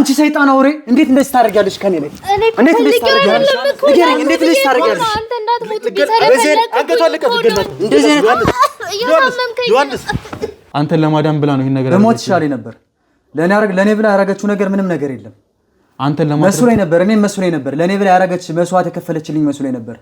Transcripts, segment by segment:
አንቺ ሰይጣን አውሬ እንዴት እንደዚህ ታደርጊያለሽ ከኔ ላይ? እንዴት እንደዚህ ታደርጊያለሽ? ንገረኝ፣ እንዴት እንደዚህ ታደርጊያለሽ? አንተ እንዳትሞት ቢሰለፈለክ እንደዚህ ዮሐንስ አንተን ለማዳን ብላ ነው ይሄን ነገር በሞት ይሻለኝ ነበር። ለኔ ብላ ያረጋችው ነገር ምንም ነገር የለም። አንተን ለማዳን መስሎኝ ነበር፣ እኔም መስሎኝ ነበር። ለኔ ብላ ያረጋች መስዋዕት የከፈለችልኝ መስሎኝ ነበር።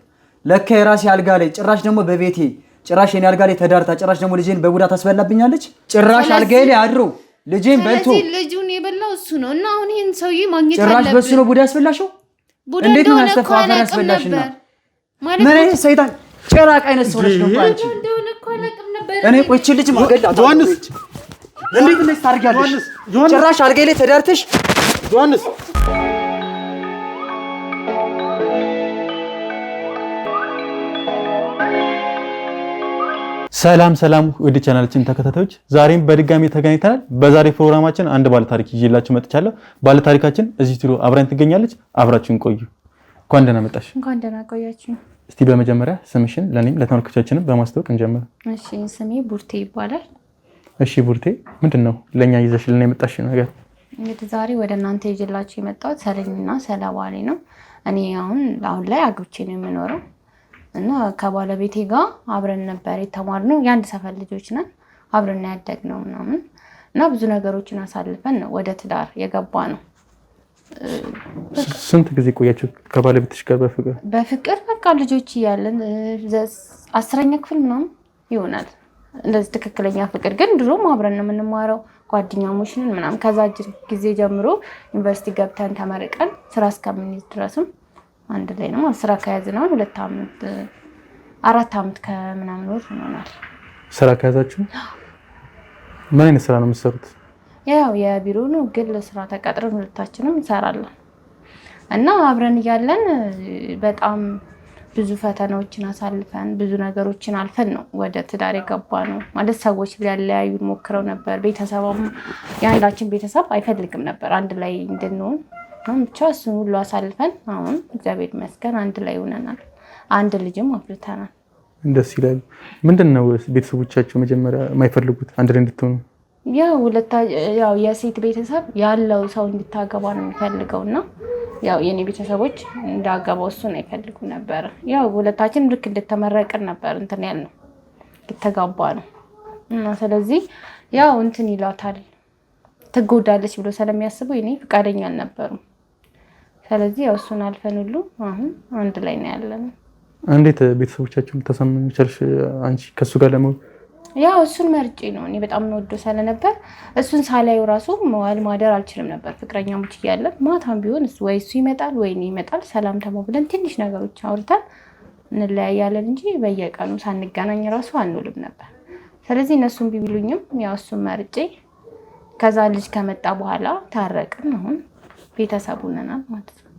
ለካ የራሴ አልጋ ላይ ጭራሽ ደግሞ በቤቴ ጭራሽ የኔ አልጋ ላይ ተዳርታ ጭራሽ ደግሞ ልጄን በቡዳ ታስበላብኛለች። ጭራሽ አልጋዬ ላይ አድሮ ልጄን በልቶ ልጁን የበላው እሱ ነው እና አሁን ይሄን ሰውዬ ማግኘት አለበት። ጭራሽ በሱ ነው ቡዳ ያስበላሽው? እንዴት ነው ያስተፋ አፈር ያስበላሽና ማለት ምን አይነት ሰይጣን ጭራቅ አይነት ሰው ነሽ ነው አንቺ? እኔ ቆይቼ ልጅ ማገላት ዮሐንስ እንዴት እንደዚህ ታደርጊያለሽ? ጭራሽ አልጋዬ ላይ ተዳርተሽ ዮሐንስ ሰላም ወደ ቻናላችን ተከታታዮች ዛሬም በድጋሚ ተገናኝተናል። በዛሬ ፕሮግራማችን አንድ ባለ ታሪክ ይዤላችሁ መጥቻለሁ። ባለ ታሪካችን እዚህ ስቱዲዮ አብራን ትገኛለች። አብራችሁን ቆዩ። እንኳን ደህና መጣሽ። እንኳን ደህና ቆያችሁ። እስቲ በመጀመሪያ ስምሽን ለኔም ለተመልካቾቻችንም በማስተዋወቅ እንጀምር። እሺ፣ ስሜ ቡርቴ ይባላል። እሺ ቡርቴ፣ ምንድነው ለኛ ይዘሽልን የመጣሽ ነገር? እንግዲህ ዛሬ ወደ እናንተ ይዤላችሁ የመጣሁት ሰለኝና ሰለባሌ ነው። እኔ አሁን ላይ አግብቼ ነው የምኖረው እና ከባለቤቴ ጋር አብረን ነበር የተማርነው። የአንድ ሰፈር ልጆች ነን፣ አብረን ያደግነው ምናምን እና ብዙ ነገሮችን አሳልፈን ነው ወደ ትዳር የገባ ነው። ስንት ጊዜ ቆያችሁ ከባለቤትሽ ጋር በፍቅር? በቃ ልጆች እያለን 10ኛ ክፍል ምናምን ይሆናል እንደዚህ ትክክለኛ ፍቅር። ግን ድሮም አብረን ነው የምንማረው፣ ጓደኛሞች ነን ምናምን። ከዛ ጊዜ ጀምሮ ዩኒቨርሲቲ ገብተን ተመርቀን ስራ እስከምንይዝ ድረስም አንድ ላይ ነው። ስራ ከያዝን አሁን 4 ዓመት ከምናምን ወር ይሆናል። ስራ ከያዛችሁ ምን አይነት ስራ ነው የምትሰሩት? ያው የቢሮ ነው፣ ግል ስራ ተቀጥረን ሁለታችንም እንሰራለን እና አብረን እያለን በጣም ብዙ ፈተናዎችን አሳልፈን ብዙ ነገሮችን አልፈን ነው ወደ ትዳር የገባ ነው። ማለት ሰዎች ሊያለያዩን ሞክረው ነበር። ቤተሰብም የአንዳችን ቤተሰብ አይፈልግም ነበር አንድ ላይ እንድንሆን። ብቻ እሱን ሁሉ አሳልፈን አሁን እግዚአብሔር ይመስገን አንድ ላይ ሆነናል። አንድ ልጅም አፍርተናል። ደስ ይላል። ምንድነው ቤተሰቦቻችሁ መጀመሪያ የማይፈልጉት አንድ ላይ እንድትሆኑ? ያው የሴት ቤተሰብ ያለው ሰው እንድታገባ ነው የሚፈልገውና ያው የኔ ቤተሰቦች እንዳገባው እሱን አይፈልጉ ነበር። ያው ሁለታችን ልክ እንደተመረቅን ነበር እንትን ያልነው የተጋባ ነው እና ስለዚህ ያው እንትን ይላታል ትጎዳለች ብሎ ስለሚያስቡ እኔ ፍቃደኛ አልነበሩም። ስለዚህ ያው እሱን አልፈን ሁሉ አሁን አንድ ላይ ነው ያለነው። እንዴት ቤተሰቦቻችሁን ተሰምቻለሽ አንቺ ከሱ ጋር ለመሆን? ያው እሱን መርጬ ነው እኔ በጣም ወዶ ስለነበር እሱን ሳላዩ ራሱ መዋል ማደር አልችልም ነበር። ፍቅረኛሞች እያለን ማታም ቢሆን ወይ እሱ ይመጣል ወይ እኔ ይመጣል፣ ሰላም ተባብለን ትንሽ ነገሮች አውርተን እንለያያለን እንጂ በየቀኑ ሳንገናኝ ራሱ አንውልም ነበር። ስለዚህ እነሱን ቢብሉኝም ያው እሱን መርጬ ከዛ ልጅ ከመጣ በኋላ ታረቅን። አሁን ቤተሰብ ሆነናል ማለት ነው።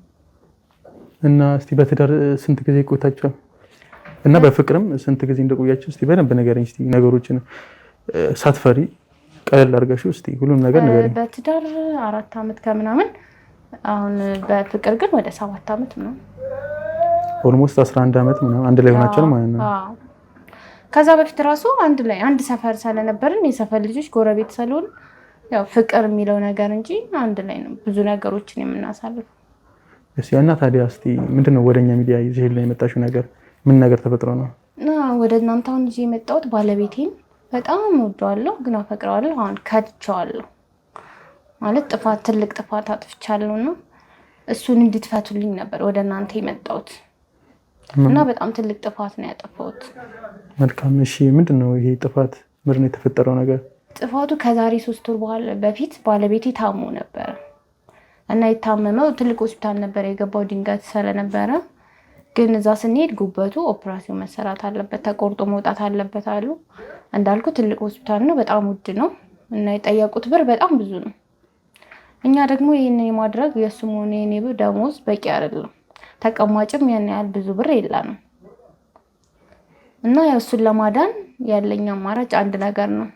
እና እስቲ በትዳር ስንት ጊዜ ቆይታችኋል? እና በፍቅርም ስንት ጊዜ እንደቆያችሁ እስቲ በደንብ ንገረኝ። እስቲ ነገሮችን ሳትፈሪ ቀለል አድርጋችሁ እስቲ ሁሉም ነገር ንገረኝ። በትዳር 4 ዓመት ከምናምን፣ አሁን በፍቅር ግን ወደ 7 ዓመት ምናምን፣ ኦልሞስት 11 ዓመት ምናምን አንድ ላይ ሆናችሁ ማለት ነው። አዎ። ከዛ በፊት ራሱ አንድ ላይ አንድ ሰፈር ስለነበርን የሰፈር ልጆች ጎረቤት ስለሆን ያው ፍቅር የሚለው ነገር እንጂ አንድ ላይ ነው ብዙ ነገሮችን የምናሳልፈው። እሺ። እና ታዲያ እስቲ ምንድነው ወደኛ ሚዲያ ይዘሽልን የመጣሽው ነገር? ምን ነገር ተፈጥሮ ነው? ወደ እናንተ አሁን ይዤ የመጣሁት ባለቤቴን በጣም ወደዋለሁ፣ ግን አፈቅረዋለሁ። አሁን ከድቼዋለሁ ማለት ትልቅ ጥፋት አጥፍቻለሁና እሱን እንድትፈቱልኝ ነበር ወደ እናንተ የመጣሁት እና በጣም ትልቅ ጥፋት ነው ያጠፋሁት። መልካም። እሺ፣ ምንድነው ይሄ ጥፋት? ምንድነው የተፈጠረው ነገር? ጥፋቱ ከዛሬ 3 ወር በፊት ባለቤቴ ታሞ ነበር እና የታመመው ትልቅ ሆስፒታል ነበር የገባው ድንገት ስለነበረ። ግን እዛ ስንሄድ ጉበቱ ኦፕራሲዮን መሰራት አለበት፣ ተቆርጦ መውጣት አለበት አሉ። እንዳልኩ ትልቅ ሆስፒታል ነው፣ በጣም ውድ ነው እና የጠየቁት ብር በጣም ብዙ ነው። እኛ ደግሞ ይህንን የማድረግ የእሱም ሆነ የኔ ደሞዝ በቂ አይደለም፣ ተቀማጭም ያን ያህል ብዙ ብር የለንም እና እሱን ለማዳን ያለኝ አማራጭ አንድ ነገር ነው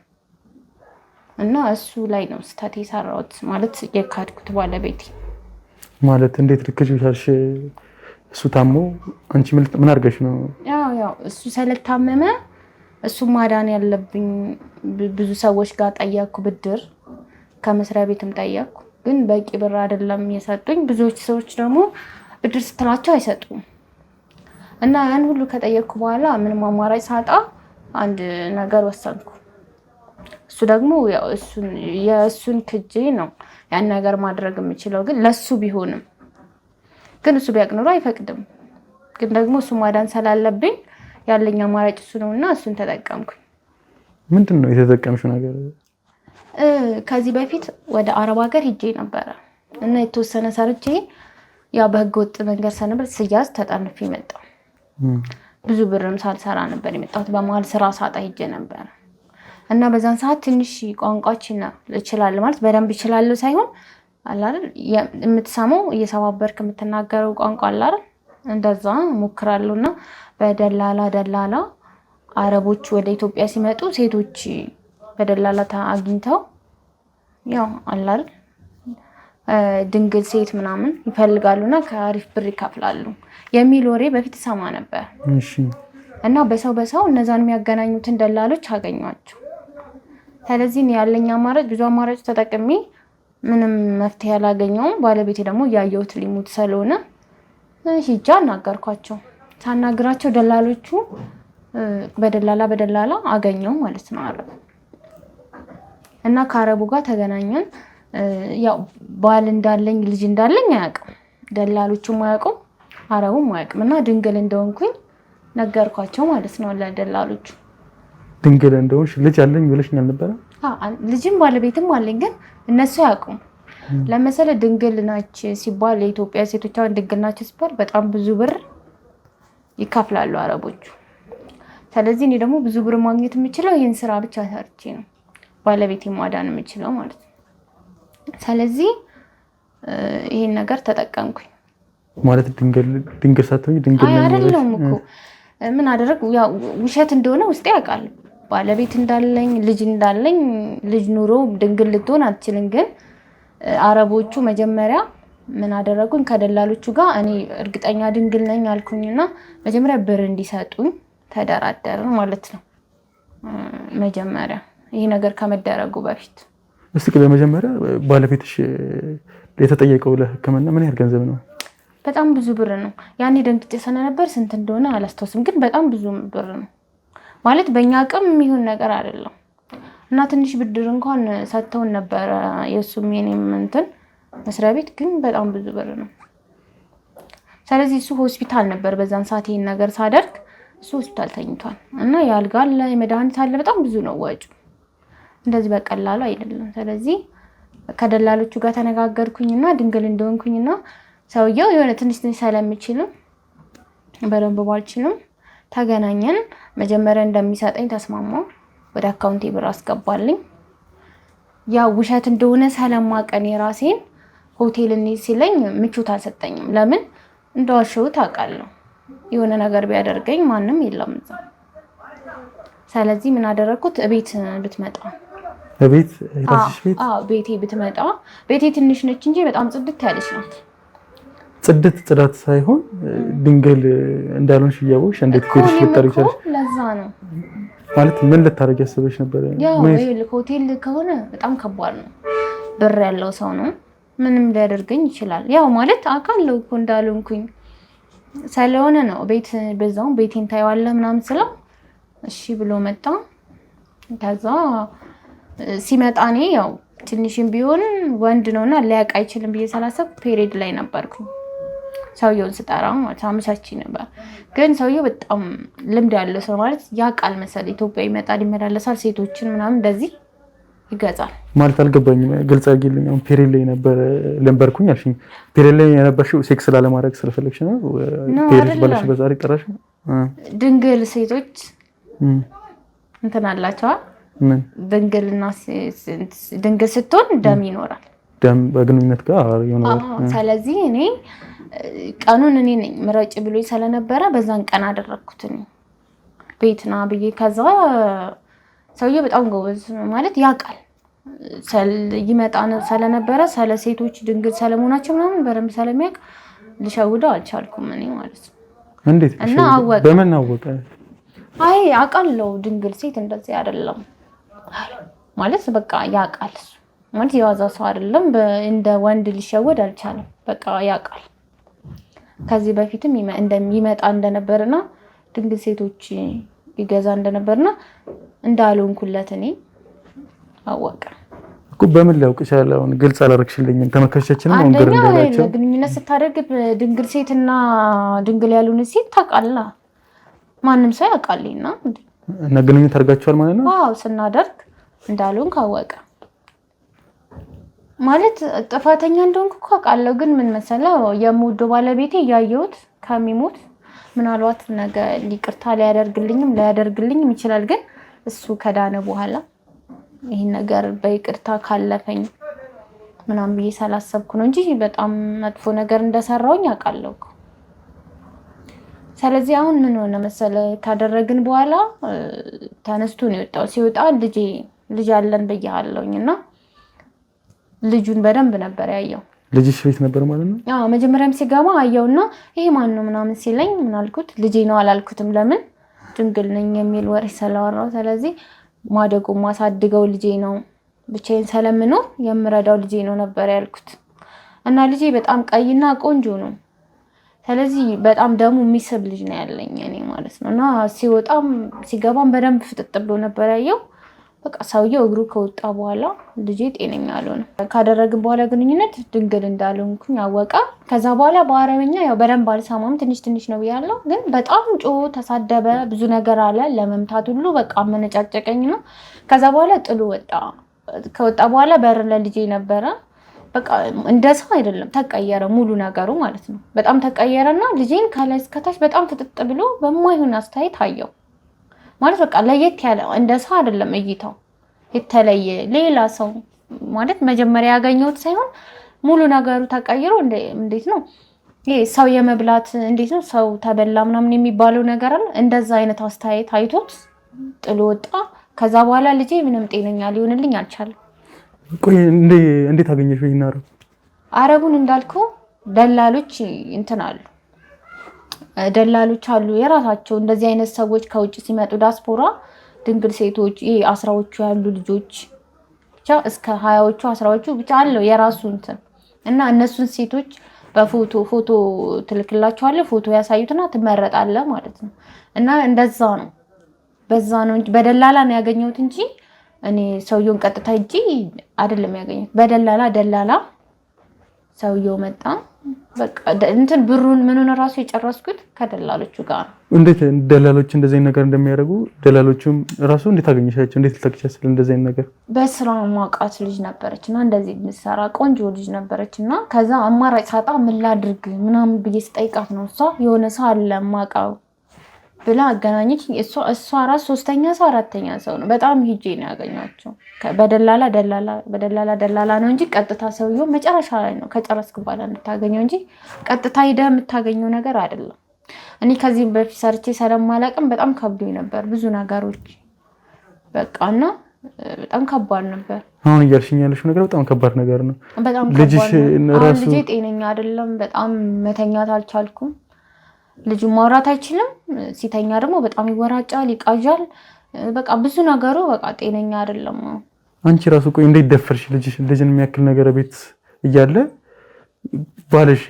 እና እሱ ላይ ነው ስህተት የሰራሁት። ማለት የካድኩት ባለቤቴ ማለት እንዴት ልክሽ ቻልሽ? እሱ ታሞ አንቺ ምን አድርገሽ ነው? ያው እሱ ስለታመመ እሱ ማዳን ያለብኝ ብዙ ሰዎች ጋር ጠየቅኩ፣ ብድር ከመስሪያ ቤትም ጠየቅኩ ግን በቂ ብር አይደለም የሰጡኝ። ብዙዎች ሰዎች ደግሞ ብድር ስትላቸው አይሰጡም። እና ያን ሁሉ ከጠየቅኩ በኋላ ምንም አማራጭ ሳጣ አንድ ነገር ወሰንኩ። እሱ ደግሞ ያው የእሱን ክጄ ነው ያን ነገር ማድረግ የምችለው። ግን ለሱ ቢሆንም ግን እሱ ቢያውቅ ኖሮ አይፈቅድም። ግን ደግሞ እሱ ማዳን ስላለብኝ ያለኝ አማራጭ እሱ ነውና እሱን ተጠቀምኩኝ። ምንድን ነው የተጠቀምሽው ነገር? ከዚህ በፊት ወደ አረብ ሀገር ሄጄ ነበረ እና የተወሰነ ሰርቼ ያው በህገ ወጥ መንገድ ሰነበር ስያዝ ተጠንፌ መጣሁ። ብዙ ብርም ሳልሰራ ነበር የመጣሁት። በመሀል ስራ ሳጣ ሄጄ ነበር እና በዛን ሰዓት ትንሽ ቋንቋችን እችላለሁ ማለት በደንብ እችላለሁ ሳይሆን አለ አይደል የምትሰማው እየሰባበርክ የምትናገረው ቋንቋ አለ አይደል እንደዛ ሞክራለሁና በደላላ አረቦች ወደ ኢትዮጵያ ሲመጡ ሴቶች በደላላ አግኝተው ያው አለ አይደል ድንግል ሴት ምናምን ይፈልጋሉና ከአሪፍ ብር ይከፍላሉ የሚል ወሬ በፊት ሰማ ነበር። እሺ። እና በሰው እነዛን የሚያገናኙትን ደላሎች አገኟቸው። ስለዚህ ያለኝ አማራጭ ብዙ አማራጭ ተጠቅሜ ምንም መፍትሄ አላገኘውም። ባለቤቴ ደግሞ ያየሁት ሊሙት ስለሆነ ሂጃ አናገርኳቸው። ሳናግራቸው ደላሎቹ በደላላ አገኘው ማለት ነው አረብ እና ከአረቡ ጋር ተገናኘን። ያው ባል እንዳለኝ ልጅ እንዳለኝ አያውቅም፣ ደላሎቹም አያውቁም፣ አረቡም አያውቅም። እና ድንግል እንደሆንኩኝ ነገርኳቸው ማለት ነው ለደላሎቹ። ድንግል እንደሆንሽ ልጅ አለኝ ብለሽኛል ነበር? ልጅም ባለቤትም አለኝ፣ ግን እነሱ አያውቁም። ለምሳሌ ድንግል ናች ሲባል የኢትዮጵያ ሴቶች አሁን ድንግል ናች ሲባል በጣም ብዙ ብር ይከፍላሉ አረቦቹ። ስለዚህ እኔ ደግሞ ብዙ ብር ማግኘት የምችለው ይሄን ስራ ብቻ ሰርቼ ነው ባለቤቴ ማዳን የምችለው ማለት ነው። ስለዚህ ይሄን ነገር ተጠቀምኩኝ ማለት ድንግል ሳትሆኚ ድንግል ነው አይደለም እኮ ምን አደረግ ያው ውሸት እንደሆነ ውስጤ ያውቃል። ባለቤት እንዳለኝ ልጅ ኑሮ ድንግል ልትሆን አትችልም። ግን አረቦቹ መጀመሪያ ምን አደረጉኝ ከደላሎቹ ጋር እኔ እርግጠኛ ድንግል ነኝ አልኩኝና መጀመሪያ ብር እንዲሰጡኝ ተደራደርን ማለት ነው። መጀመሪያ ይሄ ነገር ከመደረጉ በፊት እስቲ በመጀመሪያ ባለቤትሽ የተጠየቀው ለሕክምና ምን ያህል ገንዘብ ነው? በጣም ብዙ ብር ነው። ያኔ ደንግጬ ስለነበር ስንት እንደሆነ አላስታውስም፣ ግን በጣም ብዙ ብር ነው ማለት በእኛ አቅም የሚሆን ነገር አይደለም። እና ትንሽ ብድር እንኳን ሰጥተውን ነበረ የእሱም የኔም እንትን መስሪያ ቤት፣ ግን በጣም ብዙ ብር ነው። ስለዚህ እሱ ሆስፒታል ነበር በዛን ሰዓት ይሄን ነገር ሳደርግ እሱ ሆስፒታል ተኝቷል እና የአልጋ አለ የመድኃኒት አለ፣ በጣም ብዙ ነው ወጪው፣ እንደዚህ በቀላሉ አይደለም። ስለዚህ ከደላሎቹ ጋር ተነጋገርኩኝና ድንግል እንደሆንኩኝና ሰውየው የሆነ ትንሽ ስለሚችልም በደንብ ባልችልም ተገናኘን። መጀመሪያ እንደሚሰጠኝ ተስማማው። ወደ አካውንቴ ብር አስገባልኝ። ያው ውሸት እንደሆነ ሰለማቀን የራሴን ሆቴል እንሂድ ሲለኝ ምቾት አልሰጠኝም። ለምን እንደዋሸሁት አውቃለሁ። የሆነ ነገር ቢያደርገኝ ማንም የለም እዛ። ስለዚህ ምን አደረኩት? ቤት ብትመጣ ቤቴ ብትመጣ፣ ቤቴ ትንሽ ነች እንጂ በጣም ጽድት ያለች ናት። ጽዳት ሳይሆን ድንግል እንዳልሆንሽ እያወቅሽ እንዴት ሄድሽ ልትጠሪ ይችላል? ለዛ ነው ማለት ምን ልታረጊ ያሰበሽ ነበር? ያው ሆቴል ከሆነ በጣም ከባድ ነው። ብር ያለው ሰው ነው ምንም ሊያደርገኝ ይችላል። ያው ማለት አውቃለሁ እኮ እንዳልሆንኩኝ ስለሆነ ነው። ቤት በዛው ቤቴን ታይዋለህ ምናምን ስለው እሺ ብሎ መጣ። ከዛ ሲመጣ እኔ ያው ትንሽም ቢሆን ወንድ ነውና ሊያውቅ አይችልም ብዬ ስላሰብኩ ፔሪድ ላይ ነበርኩኝ። ሰውየውን ስጠራ ማለት አመቻች ነበር። ግን ሰውየው በጣም ልምድ ያለው ሰው ማለት ያውቃል መሰለኝ። ኢትዮጵያ ይመጣል ይመላለሳል፣ ሴቶችን ምናምን እንደዚህ ይገዛል ማለት አልገባኝም። ግልጽ አድርጊልኝ። አሁን ፔሪድ ላይ ነበርኩኝ አልሽኝ። ፔሪድ ላይ የነበርሽው ሴክስ ላለማድረግ ስለፈለግሽ ነው? ፔሪድ ባለሽ በዛሬ ቀረሽ? ድንግል ሴቶች እንትን አላቸዋል። ምን ድንግል ስትሆን ደም ይኖራል። ደም በግንኙነት ጋር ይኖራል። ስለዚህ እኔ ቀኑን እኔ ነኝ ምረጭ ብሎ ስለነበረ በዛን ቀን አደረኩት ቤትና ብዬ። ከዛ ሰውዬ በጣም ጎበዝ ማለት ያውቃል ይመጣ ስለነበረ ስለ ሴቶች ድንግል ስለመሆናቸው ምናምን በደንብ ስለሚያውቅ ልሸውደው አልቻልኩም እኔ ማለት ነው። እንዴት እና አወቀ? በምን አወቀ? አይ አውቃለሁ ድንግል ሴት እንደዚህ አይደለም ማለት በቃ ያውቃል ማለት የዋዛ ሰው አይደለም። እንደ ወንድ ሊሸወድ አልቻለም። በቃ ያውቃል ከዚህ በፊትም እንደሚመጣ እንደነበርና ድንግል ሴቶች ይገዛ እንደነበርና እንዳልሆንኩለት እኔ አወቀ እኮ። በምን ሊያውቅ ይችላል? አሁን ግልጽ አላረክሽልኝም። ተመካቾቻችንም አሁን ግር እንዳላቸው ግንኙነት ስታደርግ ድንግል ሴትና ድንግል ያልሆነ ሴት ታውቃለህ። ማንም ሰው ያውቃልና እና ግንኙነት አድርጋችኋል ማለት ነው? አዎ ስናደርግ እንዳልሆንኩ አወቀ። ማለት ጥፋተኛ እንደሆንኩ እኮ አውቃለሁ። ግን ምን መሰለህ የምወደው ባለቤቴ እያየሁት ከሚሞት ምናልባት ነገ ይቅርታ ሊያደርግልኝም ይችላል። ግን እሱ ከዳነ በኋላ ይሄን ነገር በይቅርታ ካለፈኝ ምናምን ብዬ ስላሰብኩ ነው እንጂ በጣም መጥፎ ነገር እንደሰራውኝ አውቃለሁ። ስለዚህ አሁን ምን ሆነ መሰለህ ካደረግን በኋላ ተነስቶ ነው የወጣው። ሲወጣ ልጅ አለን ብያለሁኝና ልጁን በደንብ ነበር ያየው። ልጅሽ ቤት ነበር ማለት ነው? አዎ መጀመሪያም ሲገባ አየውና ይሄ ማን ነው ምናምን ሲለኝ ምን አልኩት? ልጄ ነው አላልኩትም። ለምን ድንግል ነኝ የሚል ወሬ ስለወራው። ስለዚህ ማደጎ ማሳድገው ልጄ ነው፣ ብቻዬን ስለምኖር የምረዳው ልጄ ነው ነበር ያልኩት። እና ልጄ በጣም ቀይና ቆንጆ ነው። ስለዚህ በጣም ደሙ የሚስብ ልጅ ነው ያለኝ እኔ ማለት ነው። እና ሲወጣም ሲገባም በደንብ ፍጥጥ ብሎ ነበር ያየው። በቃ ሰውየው እግሩ ከወጣ በኋላ ልጄ ጤነኛ አልሆነም። ካደረግን በኋላ ግንኙነት ድንግል እንዳልሆንኩኝ አወቀ። ከዛ በኋላ በአረበኛ ያው በደንብ አልሰማም፣ ትንሽ ነው ያለው። ግን በጣም ጮህ ተሳደበ፣ ብዙ ነገር አለ። ለመምታት ሁሉ በቃ መነጫጨቀኝ ነው። ከዛ በኋላ ጥሉ ወጣ። ከወጣ በኋላ በር ለልጄ ነበረ። በቃ እንደ ሰው አይደለም፣ ተቀየረ ሙሉ ነገሩ ማለት ነው። በጣም ተቀየረና ልጄን ከላይ እስከታች በጣም ፍጥጥ ብሎ በማይሆን አስተያየት አየው። ማለት በቃ ለየት ያለ እንደ ሰው አይደለም እይታው፣ የተለየ ሌላ ሰው ማለት መጀመሪያ ያገኘሁት ሳይሆን ሙሉ ነገሩ ተቀይሮ እንዴት ነው ይሄ ሰው የመብላት እንዴት ነው ሰው ተበላ ምናምን የሚባለው ነገር አለ። እንደዛ አይነት አስተያየት አይቶት ጥሎ ወጣ። ከዛ በኋላ ልጄ ምንም ጤነኛ ሊሆንልኝ አልቻለም። ቆይ እንዴት አገኘሽ ይሄን አረብ? አረቡን እንዳልኩ ደላሎች አሉ የራሳቸው እንደዚህ አይነት ሰዎች ከውጭ ሲመጡ ዳስፖራ ድንግል ሴቶች ይሄ 10ዎቹ ያሉ ልጆች ብቻ እስከ 20ዎቹ 10ዎቹ ብቻ አለው የራሱ እና እነሱን ሴቶች በፎቶ ትልክላቸዋለህ። ፎቶ ያሳዩትና ትመረጣለህ ማለት ነው። እና እንደዛ ነው በዛ ነው እንጂ በደላላ ነው ያገኘሁት እንጂ እኔ ሰውየውን ቀጥታ እጂ አይደለም ያገኘሁት። በደላላ ሰውየው መጣ። በቃ ብሩን ምኑን ራሱ የጨረስኩት ከደላሎቹ ጋር ነው። እንዴት ደላሎች እንደዚህ ነገር እንደሚያደርጉ ደላሎቹም ራሱ እንዴት አገኘሻቸው? እንዴት ልታክቻስ እንደዚህ ነገር? በስራ ማውቃት ልጅ ነበረችና እንደዚህ የምትሰራ ቆንጆ ልጅ ነበረችና ከዛ አማራጭ ሳጣ ምን ላድርግ ምናምን ብዬ ስጠይቃት ነው እሷ የሆነ ሰው አለ ማውቃው ብላ አገናኘች። እሷ ራስ ሶስተኛ ሰው አራተኛ ሰው ነው። በጣም ሂጄ ነው ያገኘኋቸው። በደላላ ነው እንጂ ቀጥታ ሰውየው መጨረሻ ላይ ነው ከጨረስክ በኋላ የምታገኘው እንጂ ቀጥታ ሄደህ የምታገኘው ነገር አይደለም። እኔ ከዚህ በፊት ሰርቼ ስለማላውቅም በጣም ከብዶኝ ነበር ብዙ ነገሮች በቃና በጣም ከባድ ነበር። አሁን እያልሽኝ ያለሽው ነገር በጣም ከባድ ነገር ነው። በጣም ከባድ ነው። አሁን ልጄ ጤነኛ አይደለም። በጣም መተኛት አልቻልኩም። ልጁ ማውራት አይችልም። ሲተኛ ደግሞ በጣም ይወራጫል፣ ይቃዣል። በቃ ብዙ ነገሩ በቃ ጤነኛ አይደለም። አንቺ ራሱ ቆይ እንዴት ደፈርሽ? ልጅን የሚያክል ነገር ቤት እያለ ባልሽ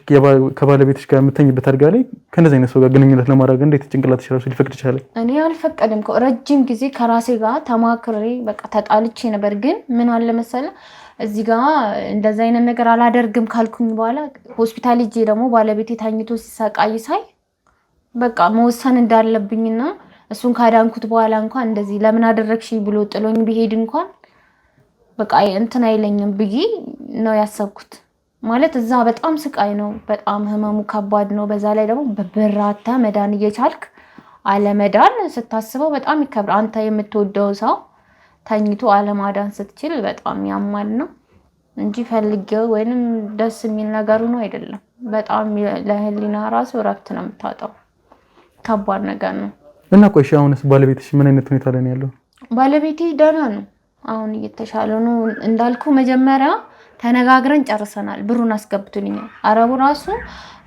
ከባለቤትሽ ጋር የምተኝበት አልጋ ላይ ከነዚህ አይነት ሰው ጋር ግንኙነት ለማድረግ እንዴት ጭንቅላትሽ ራሱ ሊፈቅድ ይችላል? እኔ አልፈቀድም። ረጅም ጊዜ ከራሴ ጋር ተማክሬ በቃ ተጣልቼ ነበር። ግን ምን አለ መሰለ እዚህ ጋር እንደዛ አይነት ነገር አላደርግም ካልኩኝ በኋላ ሆስፒታል ሄጄ ደግሞ ባለቤቴ ታኝቶ ሲሰቃይ ሳይ በቃ መወሰን እንዳለብኝና እሱን ካዳንኩት በኋላ እንኳን እንደዚህ ለምን አደረግሽኝ ብሎ ጥሎኝ ቢሄድ እንኳን በቃ አይለኝም ብዬ ነው ያሰብኩት። ማለት እዛ በጣም ስቃይ ነው፣ በጣም ህመሙ ከባድ ነው። በዛ ላይ ደግሞ በብራታ መዳን እየቻልክ አለመዳን ስታስበው በጣም ይከብዳል። አንተ የምትወደው ሰው ተኝቶ አለማዳን ስትችል በጣም ያማል ነው እንጂ ፈልጌው ወይንም ደስ የሚል ነገሩ ነው አይደለም። በጣም ለህሊና ራሱ እረፍት ነው የምታጣው። ከባድ ነገር ነው። እና ቆይ አሁንስ ባለቤትሽ ምን አይነት ሁኔታ ላይ ነው ያለው? ባለቤቴ ደህና ነው፣ አሁን እየተሻለ ነው። እንዳልኩ መጀመሪያ ተነጋግረን ጨርሰናል። ብሩን አስገብቶልኛል። አረቡ ራሱ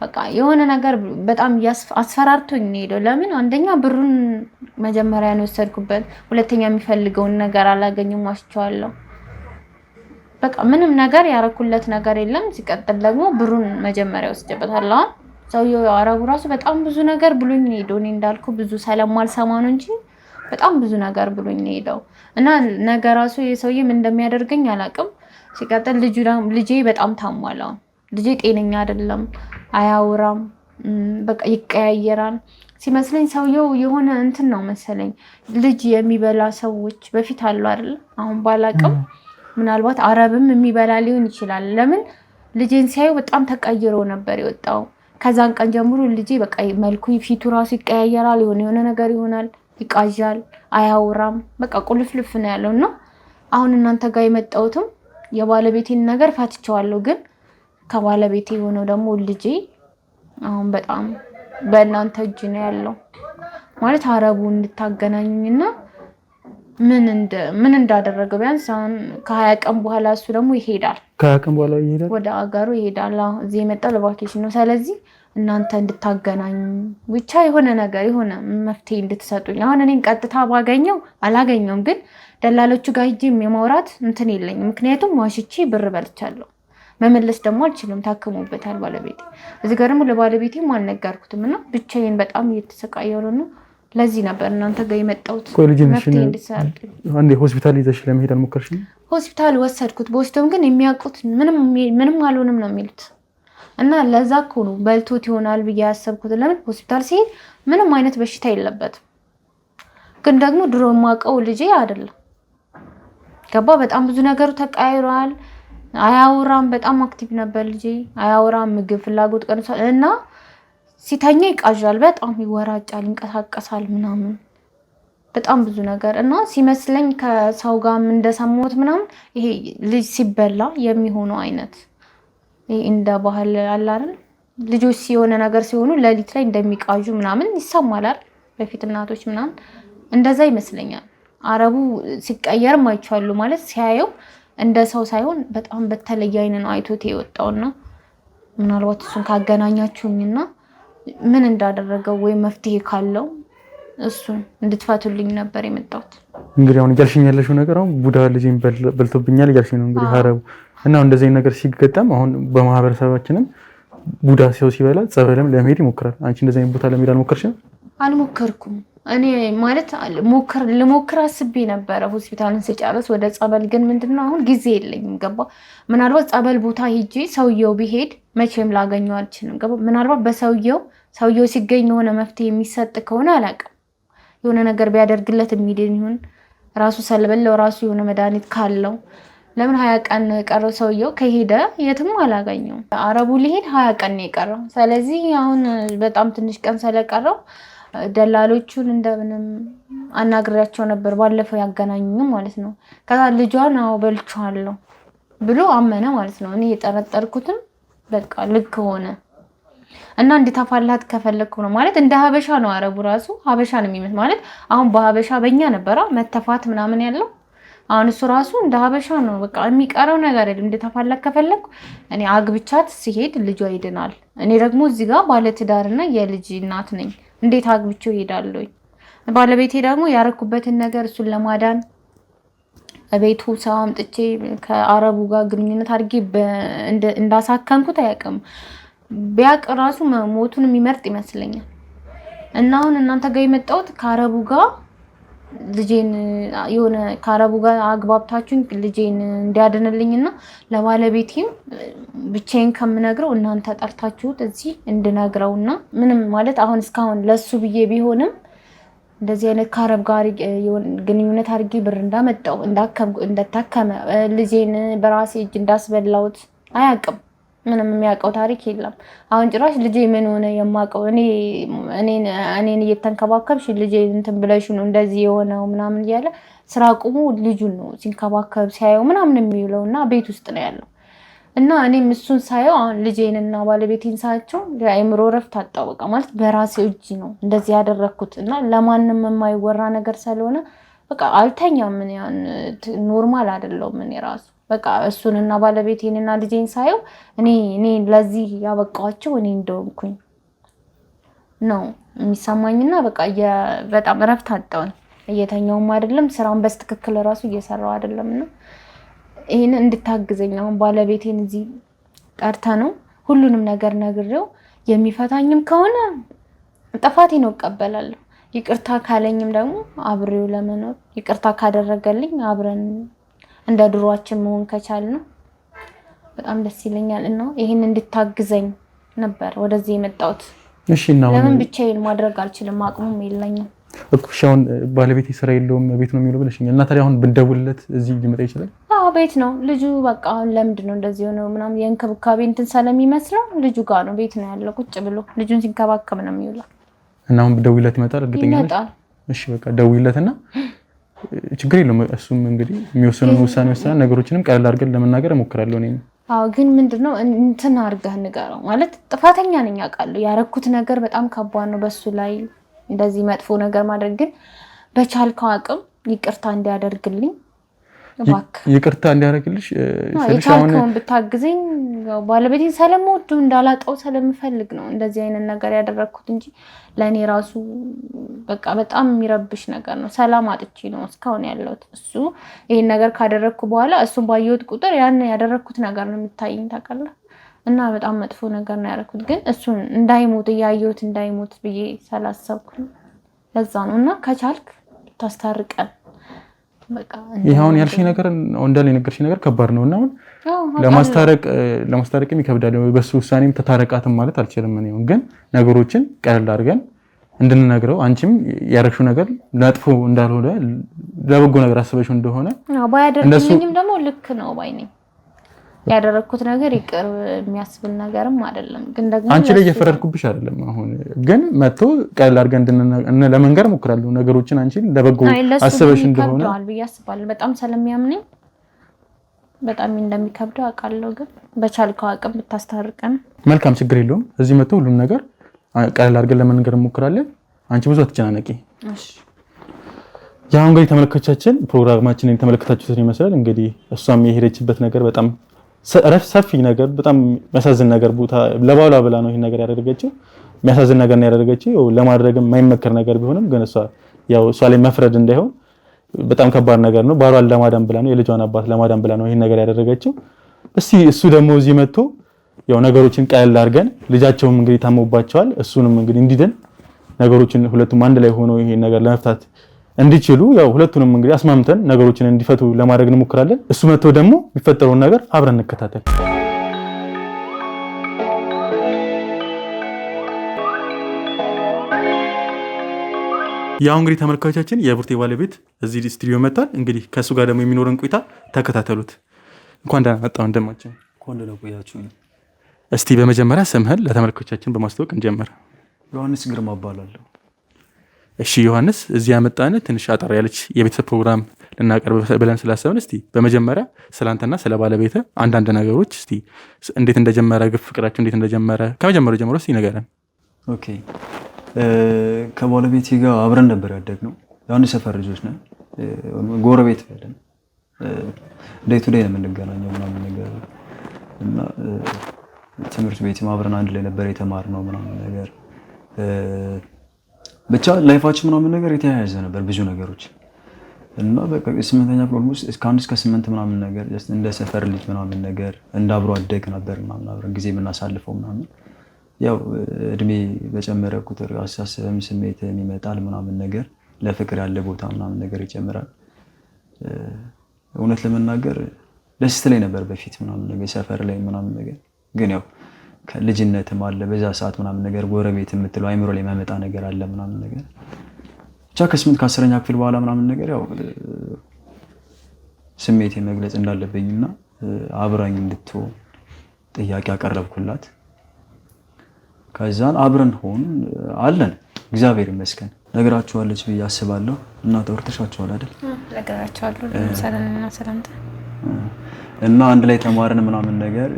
በቃ የሆነ ነገር በጣም አስፈራርቶኝ ነው ሄደው። ለምን አንደኛ ብሩን መጀመሪያ ነው የወሰድኩበት፣ ሁለተኛ የሚፈልገውን ነገር አላገኘም፣ ዋሽቼዋለሁ። በቃ ምንም ነገር ያረኩለት ነገር የለም። ሲቀጥል ደግሞ ብሩን መጀመሪያ ወስጀበታለሁ። ሰውየው አረቡ ራሱ በጣም ብዙ ነገር ብሎኝ ሄዶ እኔ እንዳልኩ ብዙ ስለማልሰማ ነው እንጂ በጣም ብዙ ነገር ብሎኝ ሄደው እና ነገ ራሱ የሰውዬ ምን እንደሚያደርገኝ አላውቅም። ሲቀጥል ልጄ በጣም ታሟል። ልጄ ጤነኛ አይደለም፣ አያወራም፣ በቃ ይቀያየራል ሲመስለኝ። ሰውየው የሆነ እንትን ነው መሰለኝ ልጅ የሚበላ ሰዎች በፊት አሉ አይደል? አሁን ባላውቅም ምናልባት አረብም የሚበላ ሊሆን ይችላል። ለምን ልጄን ሲያዩ በጣም ተቀይሮ ነበር የወጣው። ከዛን ቀን ጀምሮ ልጄ በቃ መልኩ ፊቱ ራሱ ይቀያየራል፣ የሆነ ነገር ይሆናል፣ ይቃዣል፣ አያወራም፣ በቃ ቁልፍልፍ ነው ያለው እና አሁን እናንተ ጋር የመጣሁትም የባለቤቴን ነገር ፈትቼዋለሁ። ግን ከባለቤቴ የሆነው ደግሞ ልጄ አሁን በጣም በእናንተ እጅ ነው ያለው። ማለት አረቡ እንድታገናኙኝና ምን እንዳደረገው ቢያንስ አሁን ከ20 ቀን በኋላ እሱ ደግሞ ይሄዳል። ከ20 ቀን በኋላ ይሄዳል፣ ወደ አገሩ ይሄዳል። እዚህ የመጣው ለቫኬሽን ነው። ስለዚህ እናንተ እንድታገናኙ ብቻ የሆነ ነገር የሆነ መፍትሄ እንድትሰጡኝ። አሁን እኔን ቀጥታ ባገኘው አላገኘውም፣ ግን ደላሎቹ ጋር ሂጅ የማውራት እንትን የለኝም። ምክንያቱም ዋሽቼ ብር በልቻለሁ፣ መመለስ ደግሞ አልችልም። ታክሞበታል ባለቤቴ። እዚህ ጋር ደግሞ ለባለቤቴም አልነገርኩትም እና ብቻዬን በጣም እየተሰቃየሁ ነው። ለዚህ ነበር እናንተ ጋር የመጣሁት። መፍትሄ እንድትሰጡኝ። አንዴ ሆስፒታል ይዘሽ ለመሄድ አልሞከርሽም? ሆስፒታል ወሰድኩት። በወስደውም ግን የሚያውቁት ምንም አልሆንም ነው የሚሉት እና ለዛ እኮ ነው በልቶት ይሆናል ብዬ ያሰብኩት። ለምን ሆስፒታል ሲሄድ ምንም አይነት በሽታ የለበትም፣ ግን ደግሞ ድሮ የማውቀው ልጄ አይደለም። ገባ? በጣም ብዙ ነገሩ ተቀያይሯል። አያወራም። በጣም አክቲቭ ነበር ልጄ። አያወራም። ምግብ ፍላጎት ቀንሷል እና ሲተኛ ይቃዣል፣ በጣም ይወራጫል፣ ይንቀሳቀሳል ምናምን በጣም ብዙ ነገር እና ሲመስለኝ ከሰው ጋር እንደሰማሁት ምናምን ይሄ ልጅ ሲበላ የሚሆነው አይነት እንደ ባህል አለ አይደል? ልጆች የሆነ ነገር ሲሆኑ ሌሊት ላይ እንደሚቃዡ ምናምን ይሰማል። በፊት እናቶች ምናምን እንደዛ ይመስለኛል። አረቡ ሲቀየርም አይቻሉ ማለት ሲያየው እንደ ሰው ሳይሆን በጣም በተለየ አይን ነው አይቶት የወጣውና ምናልባት እሱን ካገናኛችሁኝና ምን እንዳደረገው ወይ መፍትሄ ካለው እሱን እንድትፈቱልኝ ነበር የመጣሁት። እንግዲህ አሁን እያልሽኝ ያለሽው ነገር አሁን ቡዳ ልጅን በልቶብኛል እያልሽኝ ነው እንግዲህ አረቡ እና እንደዚህ ነገር ሲገጠም አሁን በማህበረሰባችንም ቡዳ ሰው ሲበላ ጸበልም ለመሄድ ይሞክራል። አንቺ እንደዚህ አይነት ቦታ ለመሄድ አልሞከርሽም? አልሞከርኩም። እኔ ማለት ልሞክር አስቤ ነበረ ሆስፒታልን ስጨርስ ወደ ጸበል። ግን ምንድነው አሁን ጊዜ የለኝም። ገባ? ምናልባት ጸበል ቦታ ሄጄ ሰውየው ቢሄድ መቼም ላገኘው አልችልም። ገባ? ምናልባት በሰውየው ሲገኝ የሆነ መፍትሄ የሚሰጥ ከሆነ አላውቅም። የሆነ ነገር ቢያደርግለት የሚድን ይሁን ራሱ ሰልበለው ራሱ የሆነ መድኃኒት ካለው ለምን 20 ቀን ቀረው ሰውየው ከሄደ የትም አላገኘው። አረቡ ሊሄድ 20 ቀን ነው የቀረው። ስለዚህ አሁን በጣም ትንሽ ቀን ስለቀረው ደላሎቹን እንደምንም አናግሬያቸው ነበር። ባለፈው ያገናኙኝ ማለት ነው። ከዛ ልጇን በልቻለሁ ብሎ አመነ ማለት ነው። እኔ የጠረጠርኩትም በቃ ልክ ሆነ እና እንድታፋላት ከፈለኩ ነው ማለት እንደ ሀበሻ ነው። አረቡ ራሱ ሀበሻ ነው የሚመስል ማለት አሁን በሀበሻ በእኛ ነበራ መተፋት ምናምን ያለው። አሁን እሱ ራሱ እንደ ሀበሻ ነው። በቃ የሚቀረው ነገር አይደለም። እንድታፋላት ከፈለኩ እኔ አግብቻት ሲሄድ ልጇ ይድናል። እኔ ደግሞ እዚህ ጋር ባለትዳርና የልጅ እናት ነኝ። እንዴት አግብቼው እሄዳለሁ? ባለቤቴ ደግሞ ያረኩበትን ነገር እሱን ለማዳን ቤቱ ሰው አምጥቼ ከአረቡ ጋር ግንኙነት አድርጌ እንዳሳከምኩት አያውቅም። ቢያቅ ራሱ ሞቱን የሚመርጥ ይመስለኛል። እና አሁን እናንተ ጋር የመጣሁት ከአረቡ ጋር ልጄን የሆነ ከአረቡ ጋር አግባብታችሁኝ ልጄን እንዲያድንልኝና ለባለቤቴም ብቻዬን ከምነግረው እናንተ ጠርታችሁት እዚህ እንድነግረውና ምንም ማለት አሁን እስካሁን ለሱ ብዬ ቢሆንም እንደዚህ አይነት ከአረብ ጋር ግንኙነት አድርጌ ብር እንዳመጣው እንደታከመ ልጄን በራሴ እጅ እንዳስበላሁት አያውቅም። ምንም የሚያውቀው ታሪክ የለም። አሁን ጭራሽ ልጄ ምን ሆነ የማውቀው እኔን እየተንከባከብሽ ልጄ እንትን ብለሽ ነው እንደዚህ የሆነው ምናምን እያለ ስራ ቁሙ ልጁን ነው ሲንከባከብ ሲያየው ምናምን የሚውለው እና ቤት ውስጥ ነው ያለው። እና እኔም እሱን ሳየው አሁን ልጄንና ባለቤቴን ሳያቸው የአእምሮ እረፍት አጣሁ። በቃ ማለት በራሴ እጅ ነው እንደዚህ ያደረኩት እና ለማንም የማይወራ ነገር ስለሆነ በቃ አልተኛም። ምን ያን ኖርማል አይደለም። እኔ ራሱ በቃ እሱንና ባለቤቴንና ልጄን ሳየው እኔ ለዚህ ያበቃቸው እኔ እንደሆንኩኝ ነው የሚሰማኝና በቃ በጣም እረፍት አጣሁ። እየተኛውም አይደለም ስራውን በስትክክል ራሱ እየሰራው አይደለምና ይሄን እንድታግዘኝ አሁን ባለቤቴን እዚህ ጠርታ ነው ሁሉንም ነገር ነግሬው የሚፈታኝም ከሆነ ጥፋቴ ነው እቀበላለሁ። ይቅርታ ካለኝም ደግሞ አብሬው ለመኖር ይቅርታ ካደረገልኝ አብረን እንደ ድሮአችን መሆን ከቻልን በጣም ደስ ይለኛል እና ይሄን እንድታግዘኝ ነበር ወደዚህ የመጣሁት። እሺ እና ለምን ብቻዬን ማድረግ አልችልም፣ አቅሙም የለኝም እኮ። አሁን ባለቤቴ ስራ የለውም ቤት ነው የሚውለው ብለሽኛል እና ታዲያ አሁን ብንደውልለት እዚህ ሊመጣ ይችላል? አዎ ቤት ነው ልጁ። በቃ አሁን ለምንድን ነው እንደዚህ ሆነው ምናምን የእንክብካቤ እንትን ስለሚመስለው ልጁ ጋር ነው ቤት ነው ያለው ቁጭ ብሎ ልጁን ሲንከባከብ ነው የሚውለው። እና አሁን ብደውልለት ይመጣል? እርግጠኛ ነሽ? ይመጣል። እሺ በቃ ደውይለትና ችግር የለውም እሱም እንግዲህ የሚወስነውን ውሳኔ ወስነን ነገሮችንም ቀለል አድርገን ለመናገር እሞክራለሁ እኔ። አዎ ግን ምንድነው እንትን አድርገህ ንገረው ማለት ጥፋተኛ ነኝ አውቃለሁ። ያረኩት ነገር በጣም ከባድ ነው በሱ ላይ እንደዚህ መጥፎ ነገር ማድረግ፣ ግን በቻልከው አቅም ይቅርታ እንዲያደርግልኝ እባክህ። ይቅርታ እንዲያደርግልሽ የቻልከውን ብታግዘኝ። ባለቤቴን ስለምወዱ እንዳላጣው ስለምፈልግ ነው እንደዚህ አይነት ነገር ያደረኩት እንጂ ለእኔ ራሱ በቃ በጣም የሚረብሽ ነገር ነው። ሰላም አጥቼ ነው እስካሁን ያለሁት። እሱ ይሄን ነገር ካደረግኩ በኋላ እሱን ባየሁት ቁጥር ያን ያደረግኩት ነገር ነው የሚታየኝ ታውቃለህ። እና በጣም መጥፎ ነገር ነው ያደረኩት፣ ግን እሱን እንዳይሞት እያየሁት እንዳይሞት ብዬ ስላሰብኩ ለዛ ነው። እና ከቻልክ ታስታርቀን በቃ። ይሄውን ያልሽኝ ነገር እንዳለ የነገርሽኝ ነገር ከባድ ነውና አሁን ለማስታረቅም ይከብዳል። በሱ ውሳኔም ተታረቃትም ማለት አልችልም እኔ። ግን ነገሮችን ቀለል አድርገን እንድንነግረው አንቺም ያረግሽው ነገር ለጥፎ እንዳልሆነ ለበጎ ነገር አስበሽው እንደሆነ ባያደርግልኝም ደግሞ ልክ ነው ባይ ነኝ። ያደረኩት ነገር ይቅር የሚያስብል ነገርም አይደለም፣ ግን ደግሞ አንቺ ላይ እየፈረድኩብሽ አይደለም። አሁን ግን መጥቶ ቀለል አድርገን ለመንገር እሞክራለሁ ነገሮችን አንቺ ለበጎ አስበሽ እንደሆነ ብዬ አስባለሁ። በጣም ስለሚያምነኝ በጣም እንደሚከብደው አውቃለሁ፣ ግን በቻልከው አቅም ብታስታርቀን መልካም። ችግር የለውም። እዚህ መጥቶ ሁሉም ነገር ቀለል አድርገን ለመንገር እንሞክራለን። አንቺ ብዙ አትጨናነቂ። እሺ ያው እንግዲህ ተመልካቾቻችን ፕሮግራማችንን የተመለከታችሁትን ይመስላል። እንግዲህ እሷም የሄደችበት ነገር በጣም ሰፊ ነገር፣ በጣም የሚያሳዝን ነገር ቦታ ለባሏ ብላ ነው ይሄን ነገር ያደረገችው። የሚያሳዝን ነገር ነው ያደረገችው። ለማድረግም የማይመከር ነገር ቢሆንም ግን እሷ ላይ መፍረድ እንዳይሆን በጣም ከባድ ነገር ነው። ባሏን ለማዳን ብላ ነው፣ የልጇን አባት ለማዳን ብላ ነው ይሄን ነገር ያደረገችው። እስቲ እሱ ደግሞ እዚህ መጥቶ ያው ነገሮችን ቀለል አድርገን ልጃቸውም እንግዲህ ታመውባቸዋል፣ እሱንም እንግዲህ እንዲድን ነገሮችን ሁለቱም አንድ ላይ ሆኖ ይሄን ነገር ለመፍታት እንዲችሉ ያው ሁለቱንም እንግዲህ አስማምተን ነገሮችን እንዲፈቱ ለማድረግ እንሞክራለን። እሱ መጥቶ ደግሞ የሚፈጠረውን ነገር አብረን እንከታተል። ያው እንግዲህ ተመልካቾቻችን የቡርቴ ባለቤት እዚህ ስቱዲዮ መጥቷል። እንግዲህ ከሱ ጋር ደግሞ የሚኖረን ቆይታ ተከታተሉት። እንኳን ደህና መጣህ ወንድማችን። እንኳን ደህና ቆያችሁ። እስቲ በመጀመሪያ ስምህን ለተመልካቾቻችን በማስተዋወቅ እንጀምር። ዮሐንስ ግርማ እባላለሁ። እሺ ዮሐንስ፣ እዚህ ያመጣን ትንሽ አጠር ያለች የቤተሰብ ፕሮግራም ልናቀርብ ብለን ስላሰብን እስቲ በመጀመሪያ ስላንተና ስለ ባለቤት አንዳንድ ነገሮች እስቲ እንዴት እንደጀመረ ፍቅራችሁ እንዴት እንደጀመረ ከመጀመሪያው ጀምሮ እስቲ ንገረን። ኦኬ፣ ከባለቤቴ ጋር አብረን ነበር ያደግነው። የአንድ ሰፈር ልጆች ነን፣ ጎረቤት ነን። ዴይ ቱ ዴይ ነው የምንገናኘው ምናምን ነገር እና ትምህርት ቤትም አብረን አንድ ላይ ነበር የተማርነው ምናምን ነገር ብቻ ላይፋችን ምናምን ነገር የተያያዘ ነበር ብዙ ነገሮች እና በቃ ስምንተኛ ፕሮግራም እስከ 1 እስከ 8 ምናምን ነገር እንደ ሰፈር ልጅ ምናምን ነገር እንደ አብሮ አደግ ነበር ምናምን አብረን ጊዜ የምናሳልፈው ምናምን። ያው እድሜ በጨመረ ቁጥር አስተሳሰብም ስሜትም ይመጣል ምናምን ነገር ለፍቅር ያለ ቦታ ምናምን ነገር ይጨምራል። እውነት ለመናገር ደስ ትለኝ ነበር በፊት ምናምን ነገር ሰፈር ላይ ምናምን ነገር፣ ግን ያው ከልጅነትም አለ በዛ ሰዓት ምናምን ነገር ጎረቤት የምትለው አይምሮ ላይ የሚያመጣ ነገር አለ ምናምን ነገር። ብቻ ከ8 ከ10ኛ ክፍል በኋላ ምናምን ነገር ያው ስሜቴ መግለጽ እንዳለብኝና አብራኝ እንድትሆን ጥያቄ አቀረብኩላት። ከዛን አብረን ሆን አለን እግዚአብሔር ይመስገን። ነግራችኋለች ብዬ አስባለሁ። እና ተወርተሻችኋል አይደል? ነግራችኋለሁ። ሰላምታ እና አንድ ላይ ተማርን ምናምን ነገር።